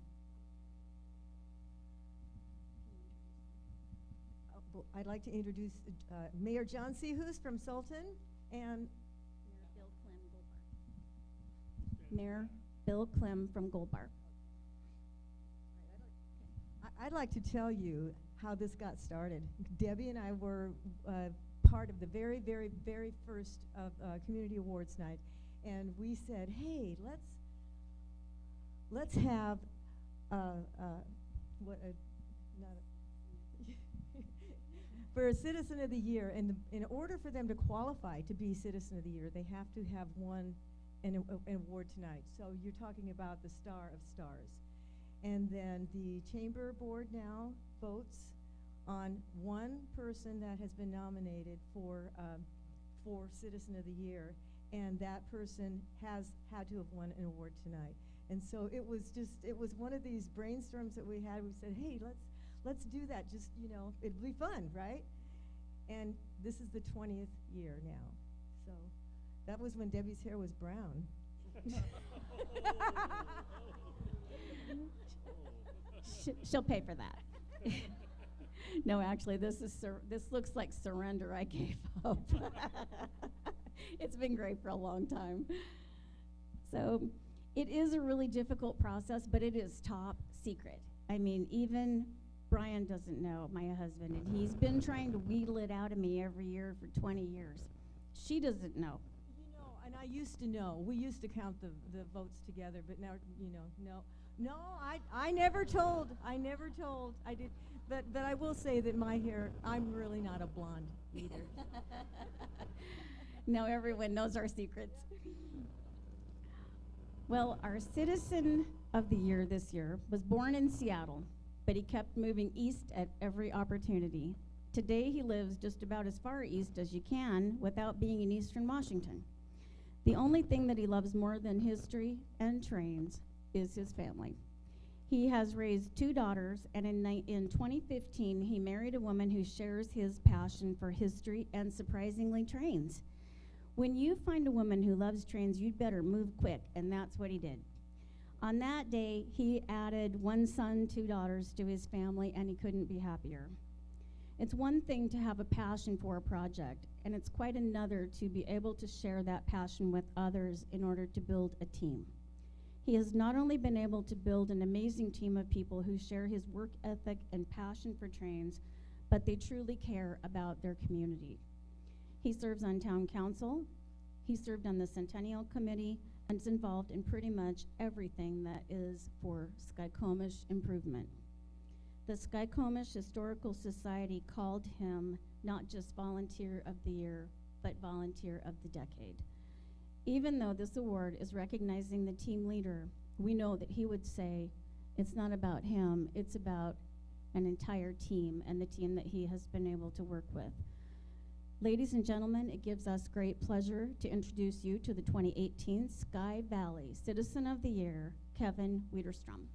I'd like to introduce Mayor John Seahus from Sultan and Mayor Bill Clem from Gold Bar. I'd like to tell you how this got started. Debbie and I were part of the very, very, very first Community Awards night, and we said, hey, let's have for a Citizen of the Year, and in order for them to qualify to be Citizen of the Year, they have to have won an award tonight. So you're talking about the Star of Stars. And then the Chamber Board now votes on one person that has been nominated for Citizen of the Year, and that person has had to have won an award tonight. And so it was one of these brainstorms that we had. We said, hey, let's do that. Just, it'd be fun, right? And this is the 20th year now. So that was when Debbie's hair was brown. She'll pay for that. No, actually, this looks like surrender I gave up. It's been great for a long time. So it is a really difficult process, but it is top secret. I mean, even Brian doesn't know, my husband, and he's been trying to wheedle it out of me every year for 20 years. She doesn't know. And I used to know. We used to count the votes together, but now, no, I never told. I did, but I will say that my hair, I'm really not a blonde either. Now everyone knows our secrets. Well, our Citizen of the Year this year was born in Seattle, but he kept moving east at every opportunity. Today he lives just about as far east as you can without being in Eastern Washington. The only thing that he loves more than history and trains is his family. He has raised 2 daughters, and in 2015, he married a woman who shares his passion for history and, surprisingly, trains. When you find a woman who loves trains, you'd better move quick, and that's what he did. On that day, he added 1 son, 2 daughters to his family, and he couldn't be happier. It's one thing to have a passion for a project, and it's quite another to be able to share that passion with others in order to build a team. He has not only been able to build an amazing team of people who share his work ethic and passion for trains, but they truly care about their community. He serves on town council, he served on the Centennial Committee, and is involved in pretty much everything that is for Skykomish improvement. The Skykomish Historical Society called him not just Volunteer of the Year, but Volunteer of the Decade. Even though this award is recognizing the team leader, we know that he would say it's not about him, it's about an entire team and the team that he has been able to work with. Ladies and gentlemen, it gives us great pleasure to introduce you to the 2018 Sky Valley Citizen of the Year, Kevin Widerstrom.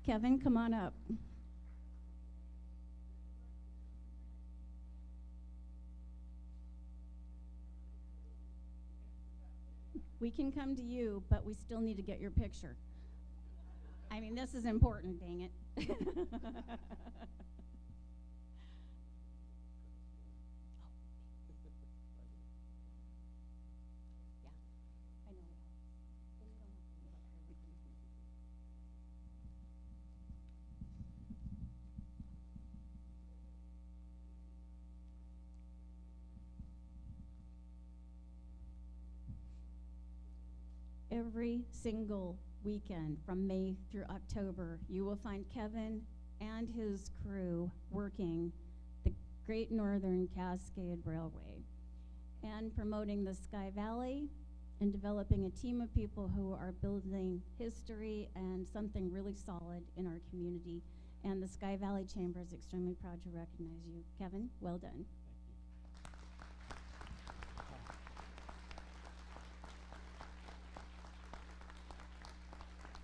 Kevin, come on up. We can come to you, but we still need to get your picture. I mean, this is important, dang it. Every single weekend from May through October, you will find Kevin and his crew working the Great Northern Cascade Railway and promoting the Sky Valley and developing a team of people who are building history and something really solid in our community. And the Sky Valley Chamber is extremely proud to recognize you. Kevin, well done.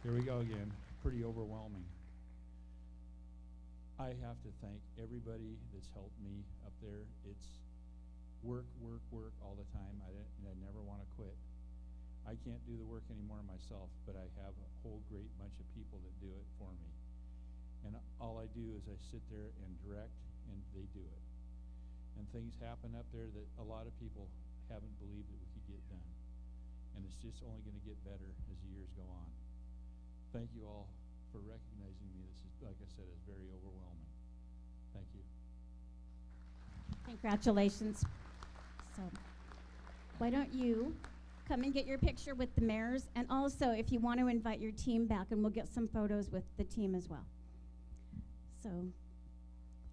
Here we go again. Pretty overwhelming. I have to thank everybody that's helped me up there. It's work, work, work all the time. And I never want to quit. I can't do the work anymore myself, but I have a whole great bunch of people that do it for me. And all I do is I sit there and direct, and they do it. And things happen up there that a lot of people haven't believed that we could get done. And it's just only going to get better as the years go on. Thank you all for recognizing me. This is, like I said, is very overwhelming. Thank you. Congratulations. So, why don't you come and get your picture with the mayors, and also if you want to invite your team back, and we'll get some photos with the team as well. So,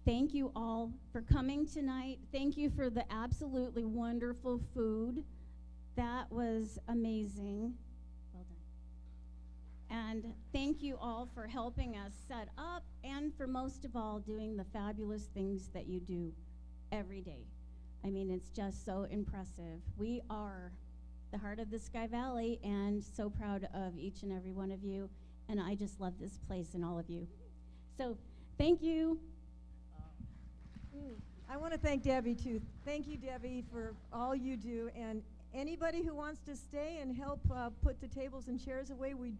thank you all for coming tonight. Thank you for the absolutely wonderful food. That was amazing. Well done. And thank you all for helping us set up, and for most of all, doing the fabulous things that you do every day. I mean, it's just so impressive. We are the heart of the Sky Valley, and so proud of each and every one of you. And I just love this place and all of you. So, thank you. I want to thank Debbie, too. Thank you, Debbie, for all you do. And anybody who wants to stay and help put the tables and chairs away, we'd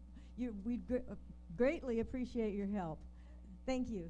greatly appreciate your help. Thank you.